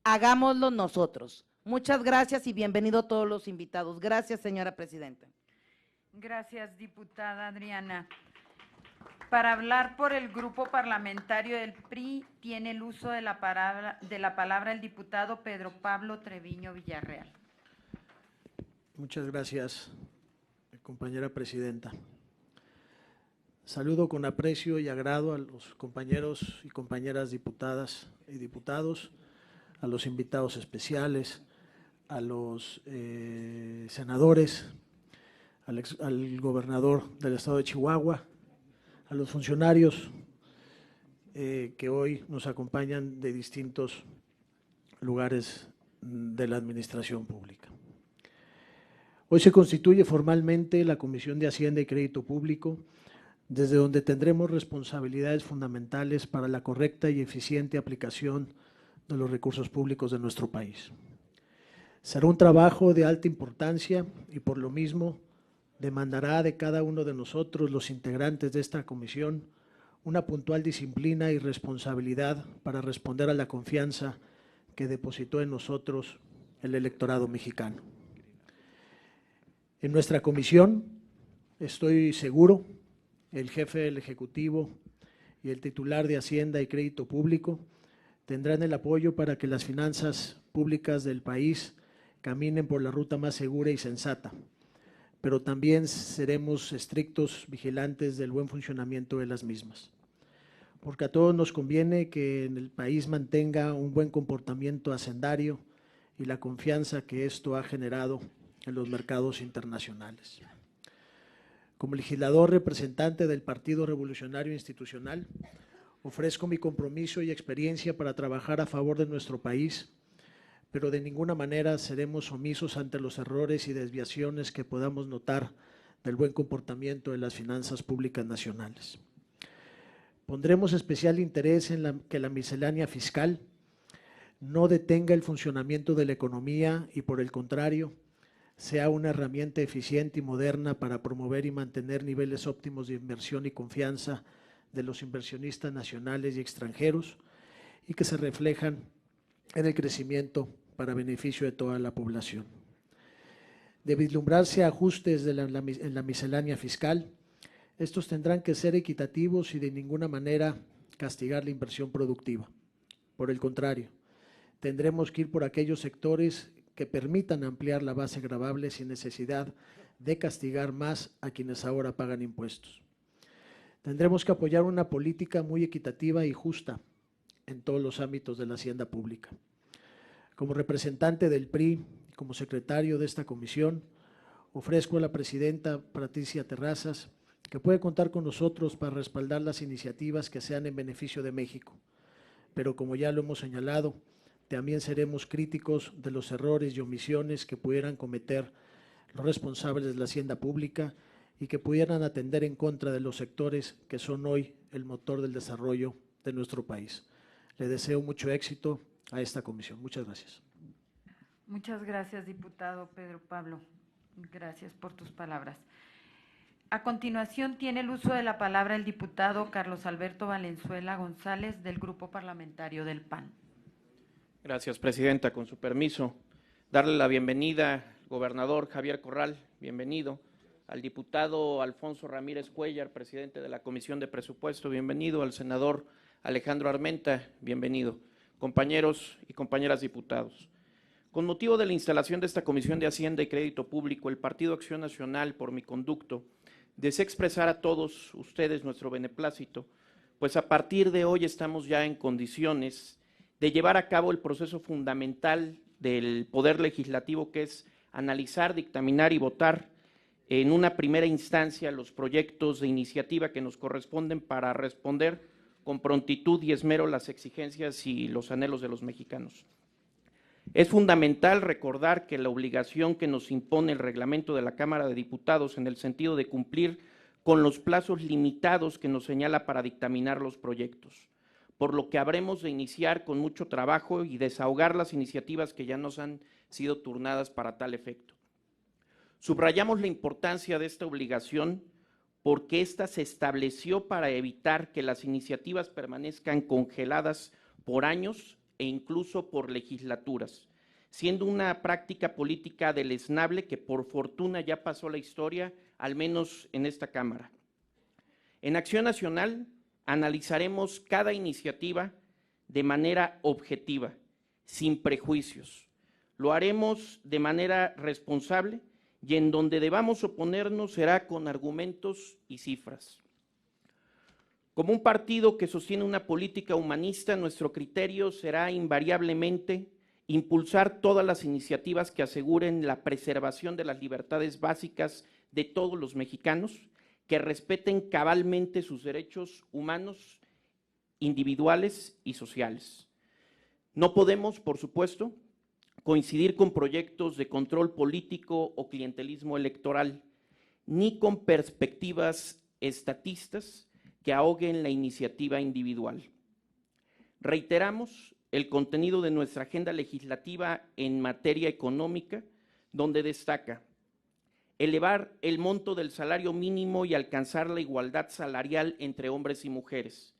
[SPEAKER 8] Hagámoslo nosotros. Muchas gracias y bienvenido todos los invitados. Gracias, señora presidenta.
[SPEAKER 4] Gracias, diputada Adriana. Para hablar por el grupo parlamentario del PRI, tiene el uso de la palabra el diputado Pedro Pablo Treviño Villarreal.
[SPEAKER 9] Muchas gracias, compañera presidenta. Saludo con aprecio y agrado a los compañeros y compañeras diputadas y diputados, a los invitados especiales, a los senadores, al gobernador del estado de Chihuahua, a los funcionarios que hoy nos acompañan de distintos lugares de la administración pública. Hoy se constituye formalmente la Comisión de Hacienda y Crédito Público, desde donde tendremos responsabilidades fundamentales para la correcta y eficiente aplicación de los recursos públicos de nuestro país. Será un trabajo de alta importancia y por lo mismo demandará de cada uno de nosotros, los integrantes de esta comisión, una puntual disciplina y responsabilidad para responder a la confianza que depositó en nosotros el electorado mexicano. En nuestra comisión, estoy seguro, el jefe del Ejecutivo y el titular de Hacienda y Crédito Público tendrán el apoyo para que las finanzas públicas del país caminen por la ruta más segura y sensata, pero también seremos estrictos vigilantes del buen funcionamiento de las mismas, porque a todos nos conviene que en el país mantenga un buen comportamiento hacendario y la confianza que esto ha generado en los mercados internacionales. Como legislador representante del Partido Revolucionario Institucional, ofrezco mi compromiso y experiencia para trabajar a favor de nuestro país, pero de ninguna manera seremos omisos ante los errores y desviaciones que podamos notar del buen comportamiento de las finanzas públicas nacionales. Pondremos especial interés en que la miscelánea fiscal no detenga el funcionamiento de la economía y, por el contrario, sea una herramienta eficiente y moderna para promover y mantener niveles óptimos de inversión y confianza de los inversionistas nacionales y extranjeros y que se reflejan en el crecimiento para beneficio de toda la población. De vislumbrarse ajustes en la miscelánea fiscal, estos tendrán que ser equitativos y de ninguna manera castigar la inversión productiva. Por el contrario, tendremos que ir por aquellos sectores que permitan ampliar la base gravable sin necesidad de castigar más a quienes ahora pagan impuestos. Tendremos que apoyar una política muy equitativa y justa en todos los ámbitos de la hacienda pública. Como representante del PRI y como secretario de esta comisión, ofrezco a la presidenta Patricia Terrazas que puede contar con nosotros para respaldar las iniciativas que sean en beneficio de México. Pero como ya lo hemos señalado, también seremos críticos de los errores y omisiones que pudieran cometer los responsables de la hacienda pública y que pudieran atender en contra de los sectores que son hoy el motor del desarrollo de nuestro país. Le deseo mucho éxito a esta comisión. Muchas gracias.
[SPEAKER 4] Muchas gracias, diputado Pedro Pablo. Gracias por tus palabras. A continuación, tiene el uso de la palabra el diputado Carlos Alberto Valenzuela González, del Grupo Parlamentario del PAN.
[SPEAKER 10] Gracias, presidenta. Con su permiso, darle la bienvenida al gobernador Javier Corral, bienvenido, al diputado Alfonso Ramírez Cuellar, presidente de la Comisión de Presupuesto, bienvenido, al senador Alejandro Armenta, bienvenido, compañeros y compañeras diputados. Con motivo de la instalación de esta Comisión de Hacienda y Crédito Público, el Partido Acción Nacional, por mi conducto, desea expresar a todos ustedes nuestro beneplácito, pues a partir de hoy estamos ya en condiciones de llevar a cabo el proceso fundamental del Poder Legislativo, que es analizar, dictaminar y votar en una primera instancia los proyectos de iniciativa que nos corresponden para responder con prontitud y esmero las exigencias y los anhelos de los mexicanos. Es fundamental recordar que la obligación que nos impone el reglamento de la Cámara de Diputados en el sentido de cumplir con los plazos limitados que nos señala para dictaminar los proyectos, por lo que habremos de iniciar con mucho trabajo y desahogar las iniciativas que ya nos han sido turnadas para tal efecto. Subrayamos la importancia de esta obligación porque ésta se estableció para evitar que las iniciativas permanezcan congeladas por años e incluso por legislaturas, siendo una práctica política deleznable que por fortuna ya pasó la historia, al menos en esta Cámara. En Acción Nacional analizaremos cada iniciativa de manera objetiva, sin prejuicios. Lo haremos de manera responsable y en donde debamos oponernos será con argumentos y cifras. Como un partido que sostiene una política humanista, nuestro criterio será invariablemente impulsar todas las iniciativas que aseguren la preservación de las libertades básicas de todos los mexicanos, que respeten cabalmente sus derechos humanos, individuales y sociales. No podemos, por supuesto, coincidir con proyectos de control político o clientelismo electoral, ni con perspectivas estatistas que ahoguen la iniciativa individual. Reiteramos el contenido de nuestra agenda legislativa en materia económica, donde destaca elevar el monto del salario mínimo y alcanzar la igualdad salarial entre hombres y mujeres,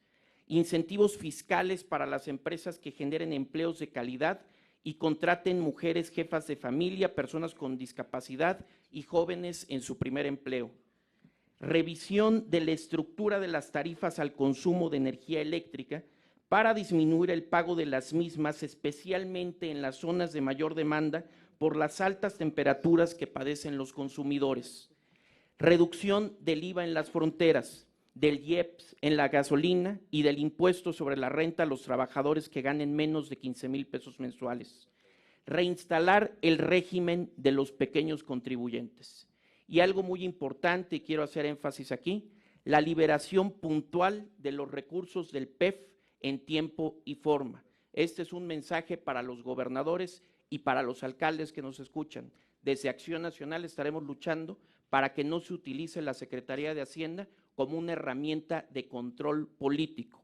[SPEAKER 10] incentivos fiscales para las empresas que generen empleos de calidad y contraten mujeres jefas de familia, personas con discapacidad y jóvenes en su primer empleo. Revisión de la estructura de las tarifas al consumo de energía eléctrica para disminuir el pago de las mismas, especialmente en las zonas de mayor demanda por las altas temperaturas que padecen los consumidores. Reducción del IVA en las fronteras, del IEPS en la gasolina y del impuesto sobre la renta a los trabajadores que ganen menos de 15,000 pesos mensuales. reinstalar el régimen de los pequeños contribuyentes. Y algo muy importante, y quiero hacer énfasis aquí, la liberación puntual de los recursos del PEF en tiempo y forma. Este es un mensaje para los gobernadores y para los alcaldes que nos escuchan. Desde Acción Nacional estaremos luchando para que no se utilice la Secretaría de Hacienda como una herramienta de control político.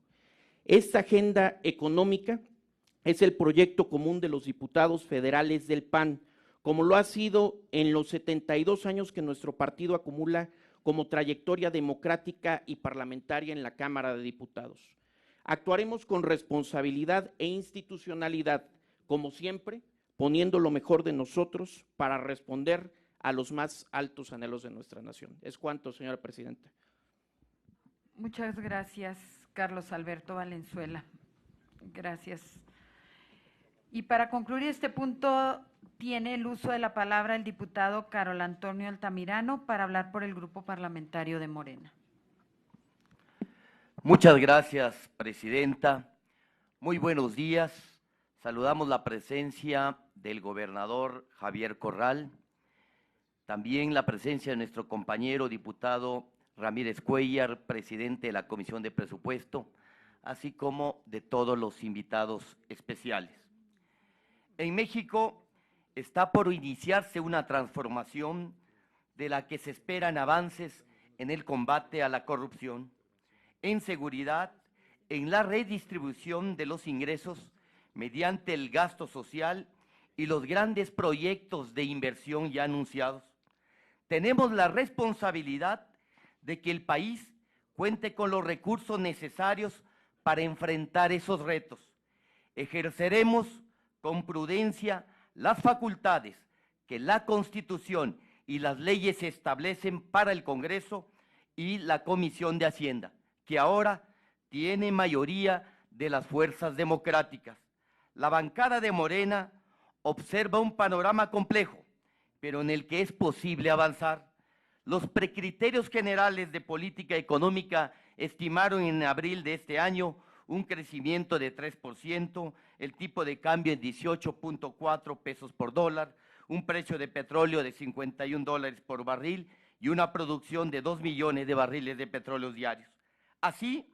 [SPEAKER 10] Esta agenda económica es el proyecto común de los diputados federales del PAN, como lo ha sido en los 72 años que nuestro partido acumula como trayectoria democrática y parlamentaria en la Cámara de Diputados. Actuaremos con responsabilidad e institucionalidad, como siempre, poniendo lo mejor de nosotros para responder a los más altos anhelos de nuestra nación. Es cuanto, señora presidenta.
[SPEAKER 4] Muchas gracias, Carlos Alberto Valenzuela. Gracias. Y para concluir este punto, tiene el uso de la palabra el diputado Carol Antonio Altamirano para hablar por el Grupo Parlamentario de Morena.
[SPEAKER 11] Muchas gracias, presidenta. Muy buenos días. Saludamos la presencia del gobernador Javier Corral, también la presencia de nuestro compañero diputado Ramírez Cuéllar, presidente de la Comisión de Presupuesto, así como de todos los invitados especiales. En México está por iniciarse una transformación de la que se esperan avances en el combate a la corrupción, en seguridad, en la redistribución de los ingresos mediante el gasto social y los grandes proyectos de inversión ya anunciados. Tenemos la responsabilidad de que el país cuente con los recursos necesarios para enfrentar esos retos. Ejerceremos con prudencia las facultades que la Constitución y las leyes establecen para el Congreso y la Comisión de Hacienda, que ahora tiene mayoría de las fuerzas democráticas. La bancada de Morena observa un panorama complejo, pero en el que es posible avanzar. Los precriterios generales de política económica estimaron en abril de este año un crecimiento de 3%, el tipo de cambio en 18.4 pesos por dólar, un precio de petróleo de $51 por barril y una producción de 2 millones de barriles de petróleo diarios. Así,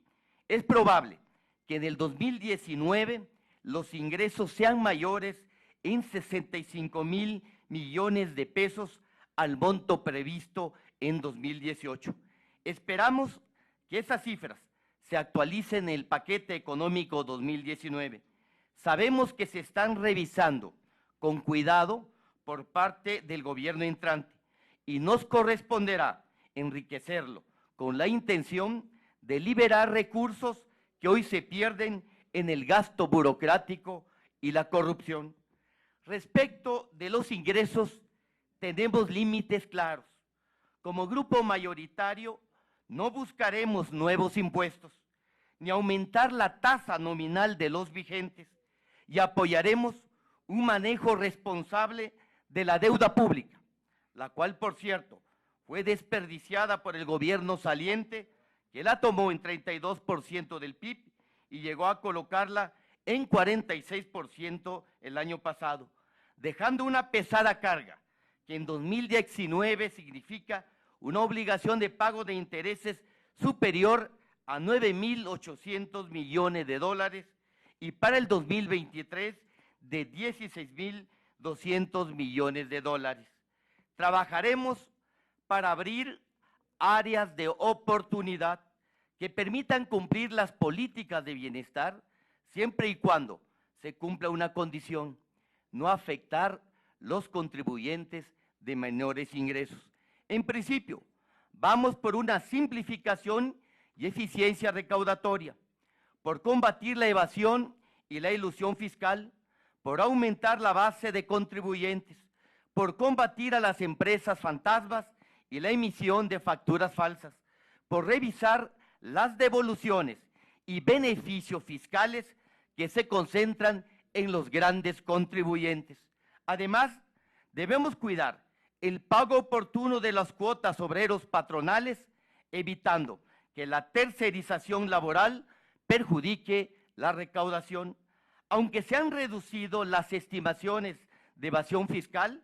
[SPEAKER 11] es probable que en el 2019 los ingresos sean mayores en 65,000 millones de pesos al monto previsto en 2018. Esperamos que esas cifras se actualicen en el paquete económico 2019. Sabemos que se están revisando con cuidado por parte del gobierno entrante y nos corresponderá enriquecerlo con la intención de liberar recursos que hoy se pierden en el gasto burocrático y la corrupción. Respecto de los ingresos, tenemos límites claros. Como grupo mayoritario, no buscaremos nuevos impuestos, ni aumentar la tasa nominal de los vigentes, y apoyaremos un manejo responsable de la deuda pública, la cual, por cierto, fue desperdiciada por el gobierno saliente, que la tomó en 32% del PIB y llegó a colocarla en 46% el año pasado, dejando una pesada carga que en 2019 significa una obligación de pago de intereses superior a 9.800 millones de dólares y para el 2023 de 16.200 millones de dólares. Trabajaremos para abrir áreas de oportunidad que permitan cumplir las políticas de bienestar siempre y cuando se cumpla una condición: no afectar los contribuyentes de menores ingresos. En principio, vamos por una simplificación y eficiencia recaudatoria, por combatir la evasión y la elusión fiscal, por aumentar la base de contribuyentes, por combatir a las empresas fantasmas y la emisión de facturas falsas, por revisar las devoluciones y beneficios fiscales que se concentran en los grandes contribuyentes. Además, debemos cuidar el pago oportuno de las cuotas obreros patronales, evitando que la tercerización laboral perjudique la recaudación. Aunque se han reducido las estimaciones de evasión fiscal,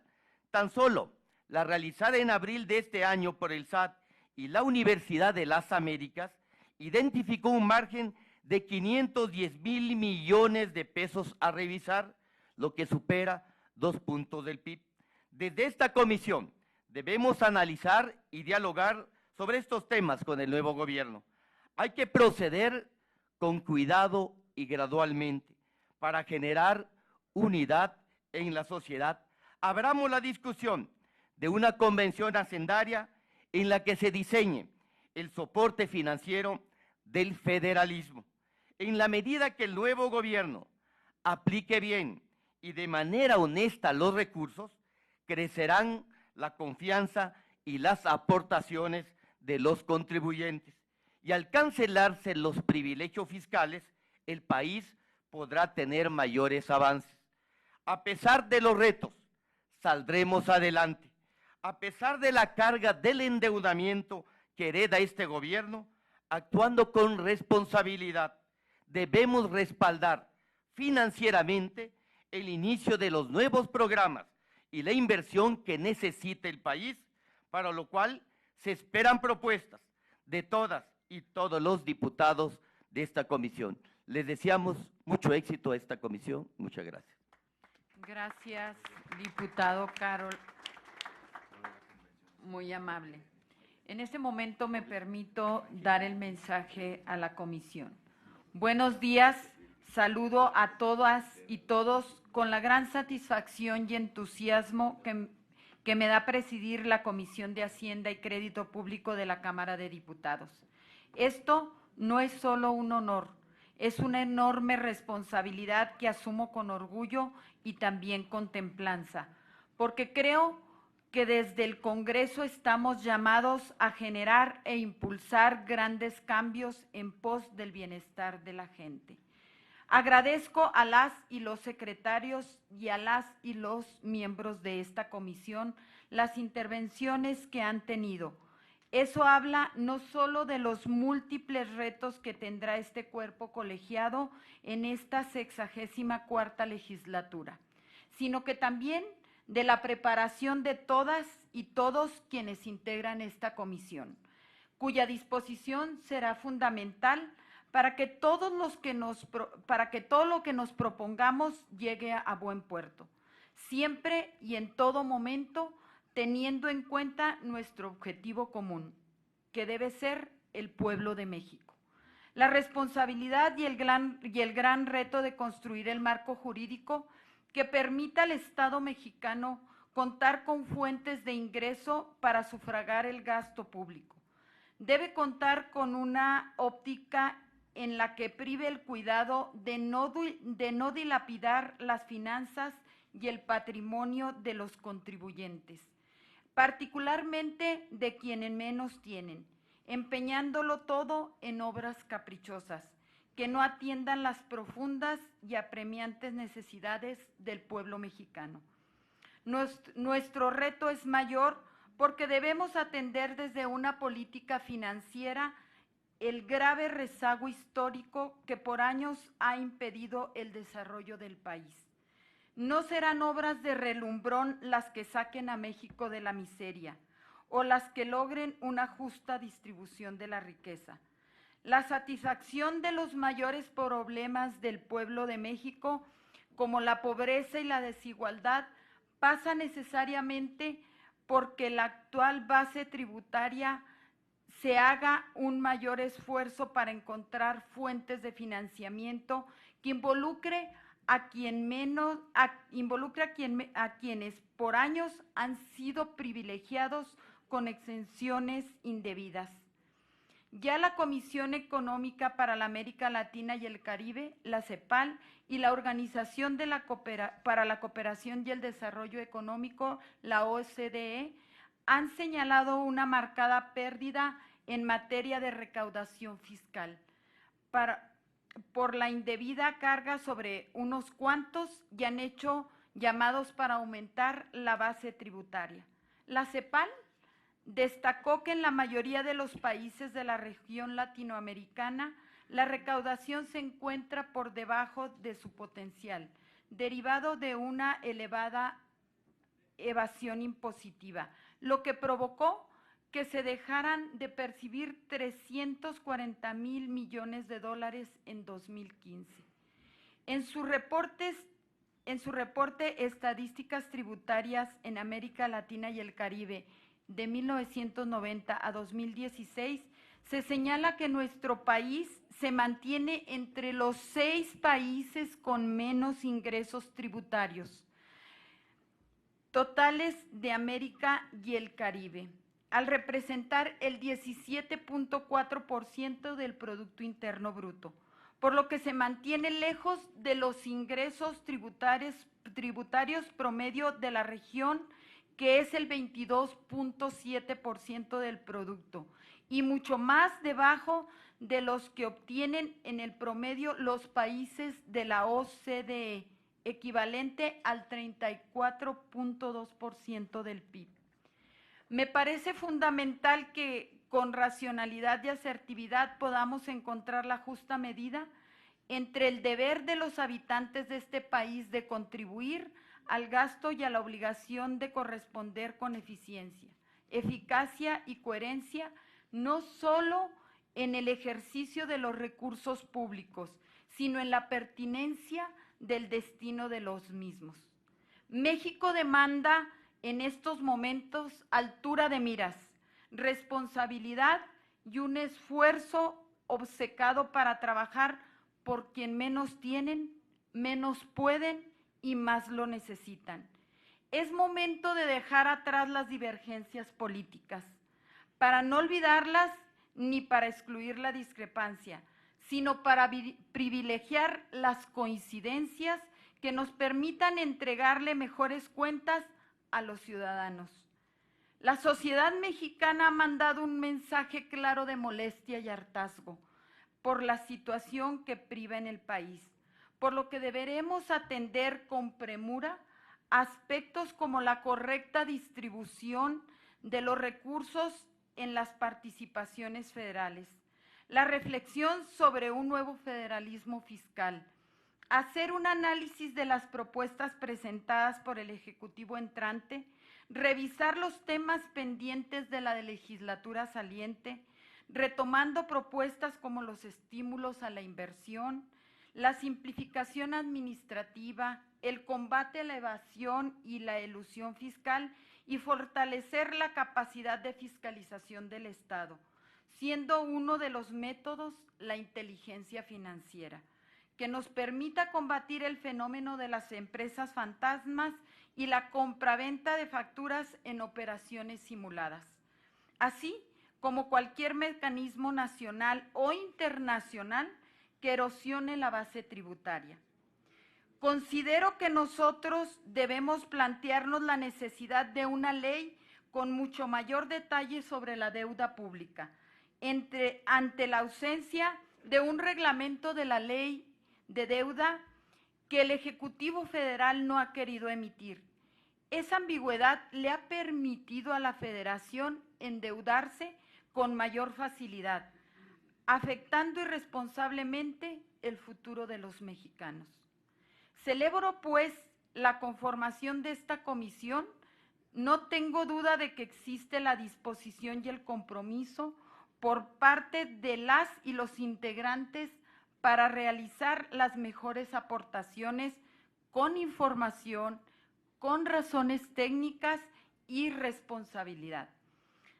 [SPEAKER 11] tan solo la realizada en abril de este año por el SAT y la Universidad de las Américas, identificó un margen de 510,000 millones de pesos a revisar, lo que supera 2 puntos del PIB. Desde esta comisión debemos analizar y dialogar sobre estos temas con el nuevo gobierno. Hay que proceder con cuidado y gradualmente para generar unidad en la sociedad. Abramos la discusión de una convención hacendaria en la que se diseñe el soporte financiero del federalismo. En la medida que el nuevo gobierno aplique bien y de manera honesta los recursos, crecerán la confianza y las aportaciones de los contribuyentes. Y al cancelarse los privilegios fiscales, el país podrá tener mayores avances. A pesar de los retos, saldremos adelante. A pesar de la carga del endeudamiento que hereda este gobierno, actuando con responsabilidad, debemos respaldar financieramente el inicio de los nuevos programas y la inversión que necesita el país, para lo cual se esperan propuestas de todas y todos los diputados de esta comisión. Les deseamos mucho éxito a esta comisión. Muchas gracias.
[SPEAKER 4] Gracias, diputado Carol. Muy amable. En este momento me permito dar el mensaje a la comisión. Buenos días, saludo a todas y todos con la gran satisfacción y entusiasmo que me da presidir la Comisión de Hacienda y Crédito Público de la Cámara de Diputados. Esto no es solo un honor, es una enorme responsabilidad que asumo con orgullo y también con templanza, porque creo que desde el Congreso estamos llamados a generar e impulsar grandes cambios en pos del bienestar de la gente. Agradezco a las y los secretarios y a las y los miembros de esta comisión las intervenciones que han tenido. Eso habla no solo de los múltiples retos que tendrá este cuerpo colegiado en esta 64ª legislatura, sino que también de la preparación de todas y todos quienes integran esta comisión, cuya disposición será fundamental para que todo lo que nos propongamos llegue a buen puerto, siempre y en todo momento teniendo en cuenta nuestro objetivo común, que debe ser el pueblo de México. La responsabilidad y el gran reto de construir el marco jurídico que permita al Estado mexicano contar con fuentes de ingreso para sufragar el gasto público. Debe contar con una óptica en la que prive el cuidado de no dilapidar las finanzas y el patrimonio de los contribuyentes, particularmente de quienes menos tienen, empeñándolo todo en obras caprichosas que no atiendan las profundas y apremiantes necesidades del pueblo mexicano. Nuestro reto es mayor porque debemos atender desde una política financiera el grave rezago histórico que por años ha impedido el desarrollo del país. No serán obras de relumbrón las que saquen a México de la miseria o las que logren una justa distribución de la riqueza. La satisfacción de los mayores problemas del pueblo de México, como la pobreza y la desigualdad, pasa necesariamente porque la actual base tributaria se haga un mayor esfuerzo para encontrar fuentes de financiamiento que involucre a quienes por años han sido privilegiados con exenciones indebidas. Ya la Comisión Económica para la América Latina y el Caribe, la CEPAL, y la Organización para la Cooperación y el Desarrollo Económico, la OCDE, han señalado una marcada pérdida en materia de recaudación fiscal por la indebida carga sobre unos cuantos y han hecho llamados para aumentar la base tributaria. La CEPAL destacó que en la mayoría de los países de la región latinoamericana la recaudación se encuentra por debajo de su potencial, derivado de una elevada evasión impositiva, lo que provocó que se dejaran de percibir 340,000 millones de dólares en 2015. En su reporte Estadísticas Tributarias en América Latina y el Caribe de 1990 a 2016, se señala que nuestro país se mantiene entre los 6 países con menos ingresos tributarios totales de América y el Caribe, al representar el 17.4% del Producto Interno Bruto, por lo que se mantiene lejos de los ingresos tributarios promedio de la región, que es el 22.7% del producto, y mucho más debajo de los que obtienen en el promedio los países de la OCDE, equivalente al 34.2% del PIB. Me parece fundamental que con racionalidad y asertividad podamos encontrar la justa medida entre el deber de los habitantes de este país de contribuir al gasto y a la obligación de corresponder con eficiencia, eficacia y coherencia, no solo en el ejercicio de los recursos públicos, sino en la pertinencia del destino de los mismos. México demanda en estos momentos altura de miras, responsabilidad y un esfuerzo obcecado para trabajar por quien menos tienen, menos pueden y más lo necesitan. Es momento de dejar atrás las divergencias políticas, para no olvidarlas ni para excluir la discrepancia, sino para privilegiar las coincidencias que nos permitan entregarle mejores cuentas a los ciudadanos. La sociedad mexicana ha mandado un mensaje claro de molestia y hartazgo por la situación que priva en el país, por lo que deberemos atender con premura aspectos como la correcta distribución de los recursos en las participaciones federales, la reflexión sobre un nuevo federalismo fiscal, hacer un análisis de las propuestas presentadas por el Ejecutivo entrante, revisar los temas pendientes de la legislatura saliente, retomando propuestas como los estímulos a la inversión, la simplificación administrativa, el combate a la evasión y la elusión fiscal y fortalecer la capacidad de fiscalización del Estado, siendo uno de los métodos la inteligencia financiera, que nos permita combatir el fenómeno de las empresas fantasmas y la compraventa de facturas en operaciones simuladas, así como cualquier mecanismo nacional o internacional que erosione la base tributaria. Considero que nosotros debemos plantearnos la necesidad de una ley con mucho mayor detalle sobre la deuda pública, ante la ausencia de un reglamento de la ley de deuda que el Ejecutivo Federal no ha querido emitir. Esa ambigüedad le ha permitido a la Federación endeudarse con mayor facilidad, afectando irresponsablemente el futuro de los mexicanos. Celebro, pues, la conformación de esta comisión. No tengo duda de que existe la disposición y el compromiso por parte de las y los integrantes para realizar las mejores aportaciones con información, con razones técnicas y responsabilidad.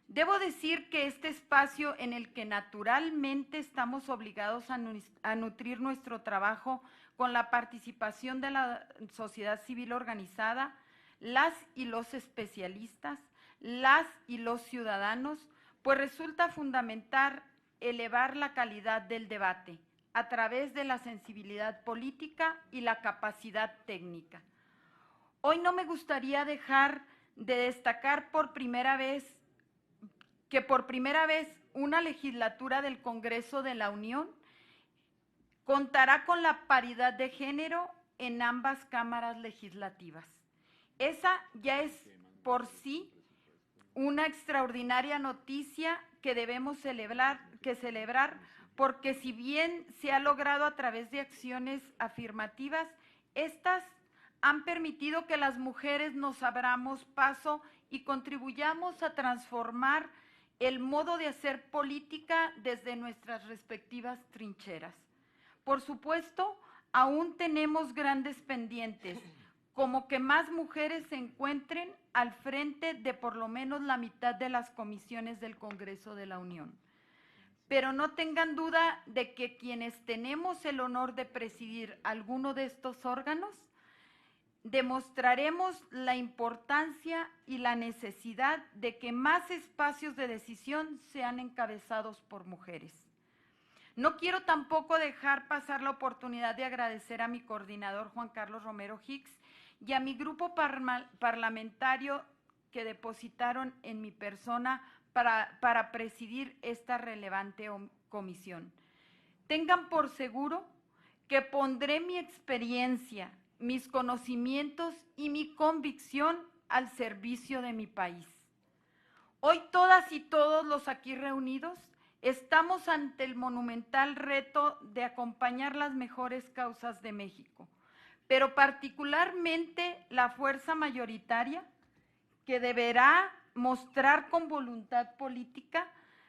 [SPEAKER 4] Debo decir que este espacio en el que naturalmente estamos obligados a nutrir nuestro trabajo con la participación de la sociedad civil organizada, las y los especialistas, las y los ciudadanos, pues resulta fundamental elevar la calidad del debate a través de la sensibilidad política y la capacidad técnica. Hoy no me gustaría dejar de destacar que por primera vez una legislatura del Congreso de la Unión contará con la paridad de género en ambas cámaras legislativas. Esa ya es por sí una extraordinaria noticia que debemos celebrar, porque si bien se ha logrado a través de acciones afirmativas, estas han permitido que las mujeres nos abramos paso y contribuyamos a transformar el modo de hacer política desde nuestras respectivas trincheras. Por supuesto, aún tenemos grandes pendientes, como que más mujeres se encuentren al frente de por lo menos la mitad de las comisiones del Congreso de la Unión. Pero no tengan duda de que quienes tenemos el honor de presidir alguno de estos órganos, demostraremos la importancia y la necesidad de que más espacios de decisión sean encabezados por mujeres. No quiero tampoco dejar pasar la oportunidad de agradecer a mi coordinador Juan Carlos Romero Hicks y a mi grupo parlamentario que depositaron en mi persona para presidir esta relevante comisión. Tengan por seguro que pondré mi experiencia, mis conocimientos y mi convicción al servicio de mi país. Hoy todas y todos los aquí reunidos estamos ante el monumental reto de acompañar las mejores causas de México, pero particularmente la fuerza mayoritaria que deberá mostrar con voluntad política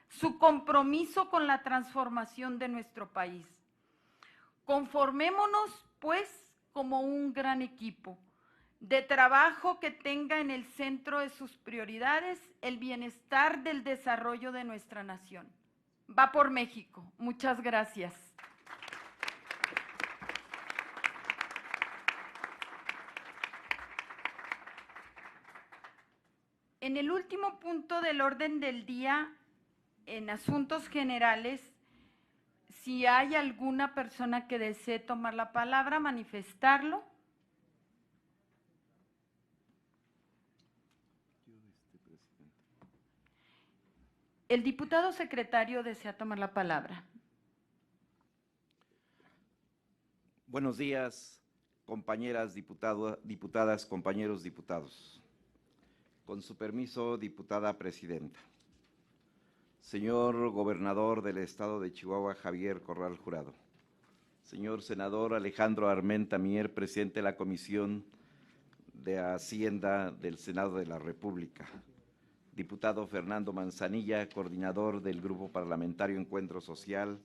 [SPEAKER 4] su compromiso con la transformación de nuestro país. Conformémonos, pues, como un gran equipo de trabajo que tenga en el centro de sus prioridades el bienestar del desarrollo de nuestra nación. Va por México. Muchas gracias. En el último punto del orden del día, en asuntos generales, si hay alguna persona que desee tomar la palabra, manifestarlo. El diputado secretario desea tomar la palabra.
[SPEAKER 2] Buenos días, compañeras diputadas, compañeros diputados. Con su permiso, diputada presidenta. Señor gobernador del estado de Chihuahua, Javier Corral Jurado. Señor senador Alejandro Armenta Mier, presidente de la Comisión de Hacienda del Senado de la República. Diputado Fernando Manzanilla, coordinador del Grupo Parlamentario Encuentro Social.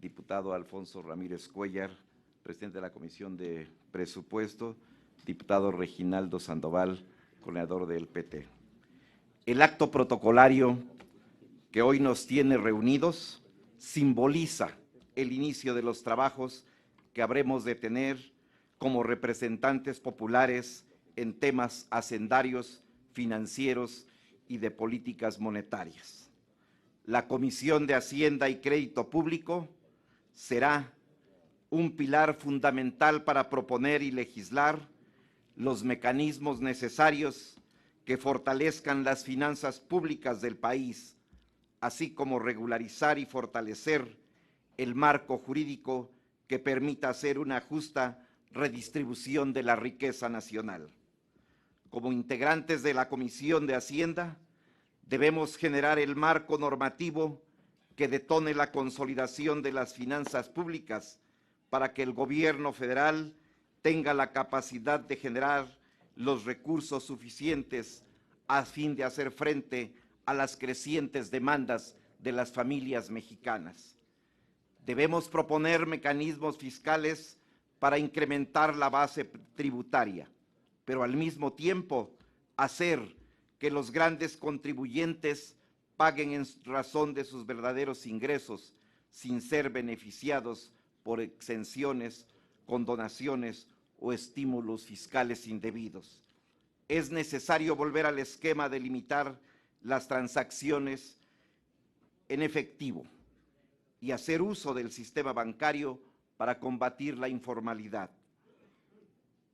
[SPEAKER 2] Diputado Alfonso Ramírez Cuellar, presidente de la Comisión de Presupuesto. Diputado Reginaldo Sandoval, coordinador del PT. El acto protocolario que hoy nos tiene reunidos simboliza el inicio de los trabajos que habremos de tener como representantes populares en temas hacendarios, financieros y de políticas monetarias. La Comisión de Hacienda y Crédito Público será un pilar fundamental para proponer y legislar los mecanismos necesarios que fortalezcan las finanzas públicas del país, así como regularizar y fortalecer el marco jurídico que permita hacer una justa redistribución de la riqueza nacional. Como integrantes de la Comisión de Hacienda, debemos generar el marco normativo que detone la consolidación de las finanzas públicas para que el gobierno federal tenga la capacidad de generar los recursos suficientes a fin de hacer frente a las crecientes demandas de las familias mexicanas. Debemos proponer mecanismos fiscales para incrementar la base tributaria, pero al mismo tiempo hacer que los grandes contribuyentes paguen en razón de sus verdaderos ingresos, sin ser beneficiados por exenciones, condonaciones o estímulos fiscales indebidos. Es necesario volver al esquema de limitar las transacciones en efectivo y hacer uso del sistema bancario para combatir la informalidad.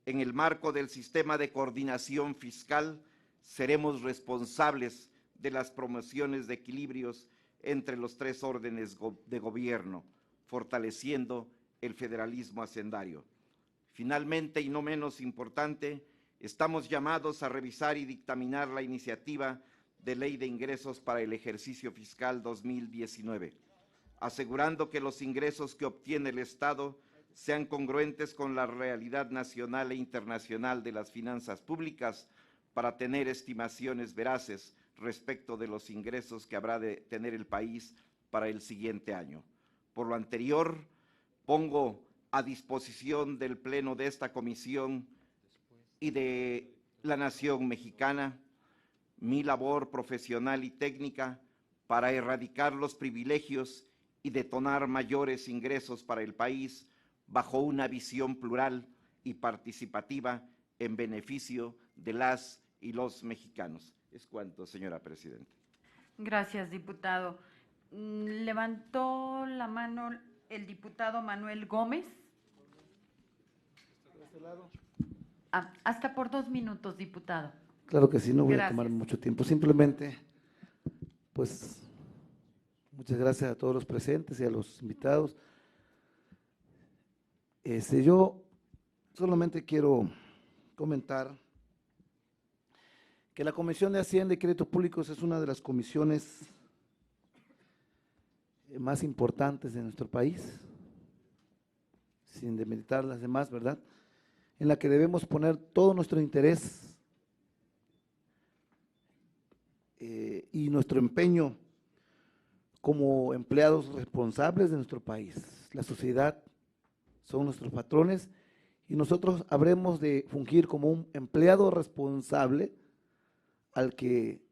[SPEAKER 2] En el marco del sistema de coordinación fiscal, seremos responsables de las promociones de equilibrios entre los tres órdenes de gobierno, fortaleciendo el federalismo hacendario. Finalmente, y no menos importante, estamos llamados a revisar y dictaminar la iniciativa de Ley de Ingresos para el ejercicio fiscal 2019, asegurando que los ingresos que obtiene el Estado sean congruentes con la realidad nacional e internacional de las finanzas públicas para tener estimaciones veraces respecto de los ingresos que habrá de tener el país para el siguiente año. Por lo anterior, pongo a disposición del Pleno de esta comisión y de la nación mexicana mi labor profesional y técnica para erradicar los privilegios y detonar mayores ingresos para el país bajo una visión plural y participativa en beneficio de las y los mexicanos. Es cuanto, señora presidenta.
[SPEAKER 4] Gracias, diputado. Levantó la mano el diputado Manuel Gómez. Hasta por 2 minutos, diputado.
[SPEAKER 12] Claro que sí, no voy
[SPEAKER 4] Gracias.
[SPEAKER 12] a tomar mucho tiempo. Simplemente, pues, muchas gracias a todos los presentes y a los invitados. Yo solamente quiero comentar que la Comisión de Hacienda y Créditos Públicos es una de las comisiones más importantes de nuestro país, sin demeritar las demás, ¿verdad?, en la que debemos poner todo nuestro interés y nuestro empeño como empleados responsables de nuestro país. La sociedad son nuestros patrones y nosotros habremos de fungir como un empleado responsable el que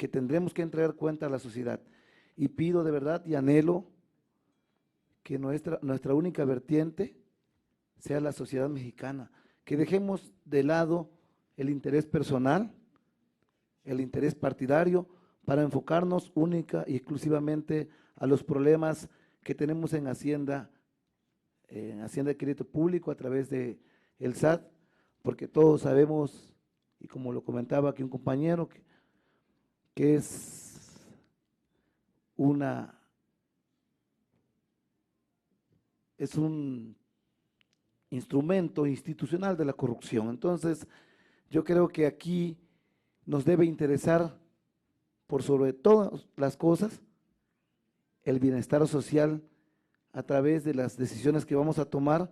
[SPEAKER 12] tendremos que entregar cuenta a la sociedad. Y pido de verdad y anhelo que nuestra única vertiente sea la sociedad mexicana, que dejemos de lado el interés personal, el interés partidario, para enfocarnos única y exclusivamente a los problemas que tenemos en Hacienda de Crédito Público a través de el SAT, porque todos sabemos, y como lo comentaba aquí un compañero, que es un instrumento institucional de la corrupción. Entonces, yo creo que aquí nos debe interesar, por sobre todas las cosas, el bienestar social a través de las decisiones que vamos a tomar,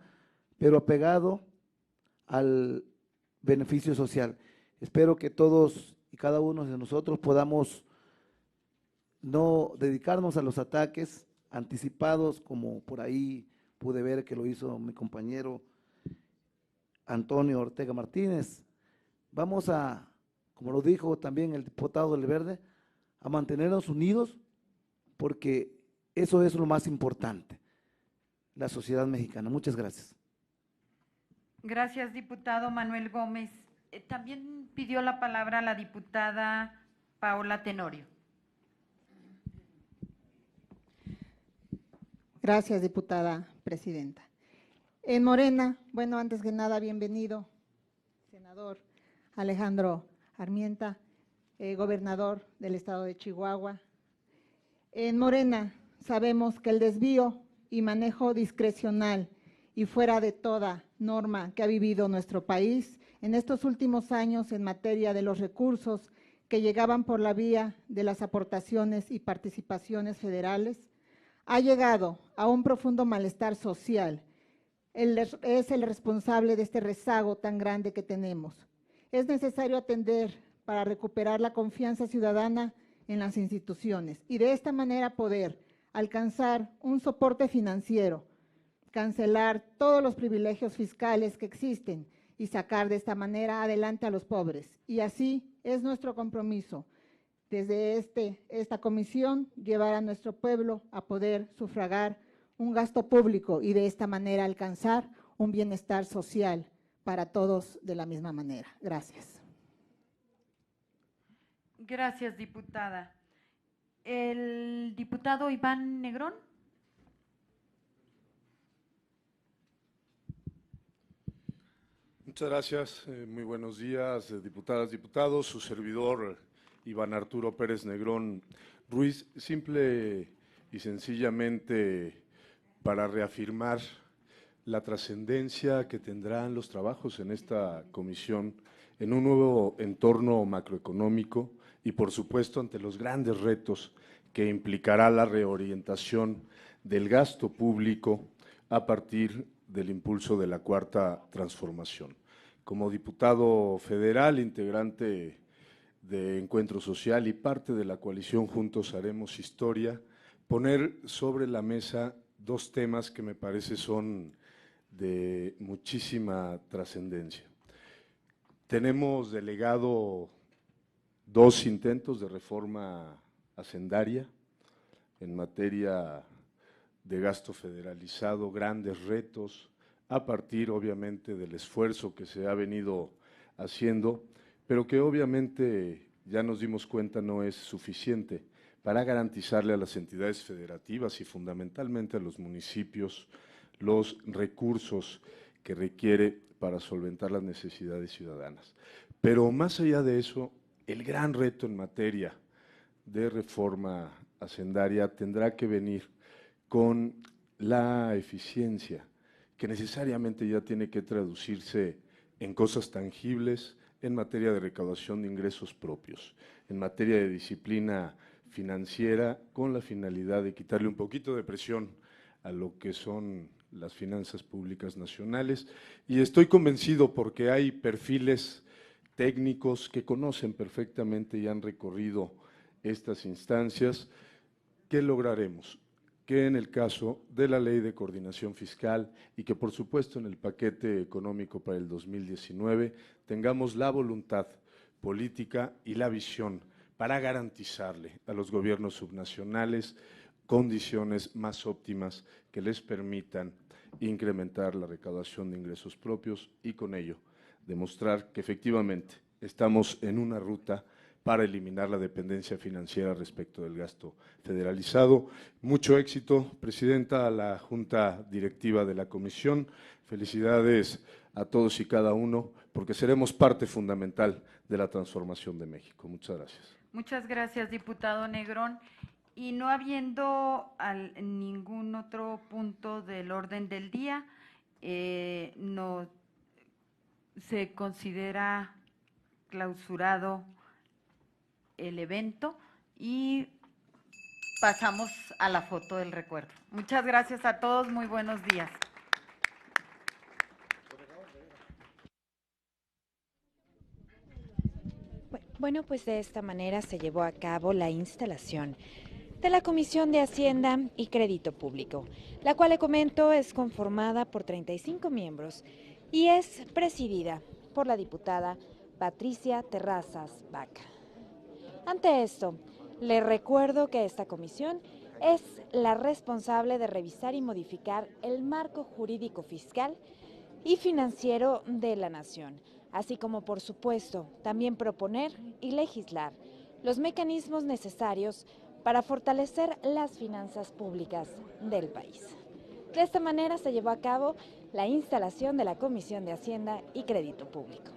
[SPEAKER 12] pero apegado al beneficio social. Espero que todos y cada uno de nosotros podamos no dedicarnos a los ataques anticipados, como por ahí pude ver que lo hizo mi compañero Antonio Ortega Martínez. Vamos a, como lo dijo también el diputado del Verde, a mantenernos unidos, porque eso es lo más importante, la sociedad mexicana. Muchas gracias.
[SPEAKER 4] Gracias, diputado Manuel Gómez. También pidió la palabra la diputada Paola Tenorio.
[SPEAKER 13] Gracias, diputada presidenta. En Morena, bueno, antes que nada, bienvenido, senador Alejandro Armienta, gobernador del estado de Chihuahua. En Morena sabemos que el desvío y manejo discrecional y fuera de toda norma que ha vivido nuestro país en estos últimos años en materia de los recursos que llegaban por la vía de las aportaciones y participaciones federales, ha llegado a un profundo malestar social. Es el responsable de este rezago tan grande que tenemos. Es necesario atender para recuperar la confianza ciudadana en las instituciones y de esta manera poder alcanzar un soporte financiero, cancelar todos los privilegios fiscales que existen y sacar de esta manera adelante a los pobres. Y así es nuestro compromiso desde esta comisión, llevar a nuestro pueblo a poder sufragar un gasto público y de esta manera alcanzar un bienestar social para todos de la misma manera. Gracias.
[SPEAKER 4] Gracias, diputada. El diputado Iván Negrón.
[SPEAKER 14] Muchas gracias. Muy buenos días, diputadas, diputados. Su servidor, Iván Arturo Pérez Negrón Ruiz, simple y sencillamente para reafirmar la trascendencia que tendrán los trabajos en esta comisión en un nuevo entorno macroeconómico y, por supuesto, ante los grandes retos que implicará la reorientación del gasto público a partir del impulso de la Cuarta Transformación. Como diputado federal, integrante de Encuentro Social y parte de la coalición Juntos Haremos Historia, poner sobre la mesa dos temas que me parece son de muchísima trascendencia. Tenemos delegado dos intentos de reforma hacendaria en materia de gasto federalizado, grandes retos, a partir obviamente del esfuerzo que se ha venido haciendo, pero que obviamente ya nos dimos cuenta no es suficiente para garantizarle a las entidades federativas y fundamentalmente a los municipios los recursos que requiere para solventar las necesidades ciudadanas. Pero más allá de eso, el gran reto en materia de reforma hacendaria tendrá que venir con la eficiencia, que necesariamente ya tiene que traducirse en cosas tangibles en materia de recaudación de ingresos propios, en materia de disciplina financiera, con la finalidad de quitarle un poquito de presión a lo que son las finanzas públicas nacionales. Y estoy convencido porque hay perfiles técnicos que conocen perfectamente y han recorrido estas instancias, que lograremos que en el caso de la Ley de Coordinación Fiscal y que por supuesto en el paquete económico para el 2019 tengamos la voluntad política y la visión para garantizarle a los gobiernos subnacionales condiciones más óptimas que les permitan incrementar la recaudación de ingresos propios y con ello demostrar que efectivamente estamos en una ruta para eliminar la dependencia financiera respecto del gasto federalizado. Mucho éxito, Presidenta, a la Junta Directiva de la Comisión. Felicidades a todos y cada uno, porque seremos parte fundamental de la transformación de México. Muchas gracias.
[SPEAKER 4] Muchas gracias, diputado Negrón. Y no habiendo ningún otro punto del orden del día, no se considera clausurado el evento y pasamos a la foto del recuerdo. Muchas gracias a todos, muy buenos días.
[SPEAKER 1] Bueno, pues de esta manera se llevó a cabo la instalación de la Comisión de Hacienda y Crédito Público, la cual, le comento, es conformada por 35 miembros y es presidida por la diputada Patricia Terrazas Vaca. Ante esto, le recuerdo que esta comisión es la responsable de revisar y modificar el marco jurídico fiscal y financiero de la nación, así como, por supuesto, también proponer y legislar los mecanismos necesarios para fortalecer las finanzas públicas del país. De esta manera se llevó a cabo la instalación de la Comisión de Hacienda y Crédito Público.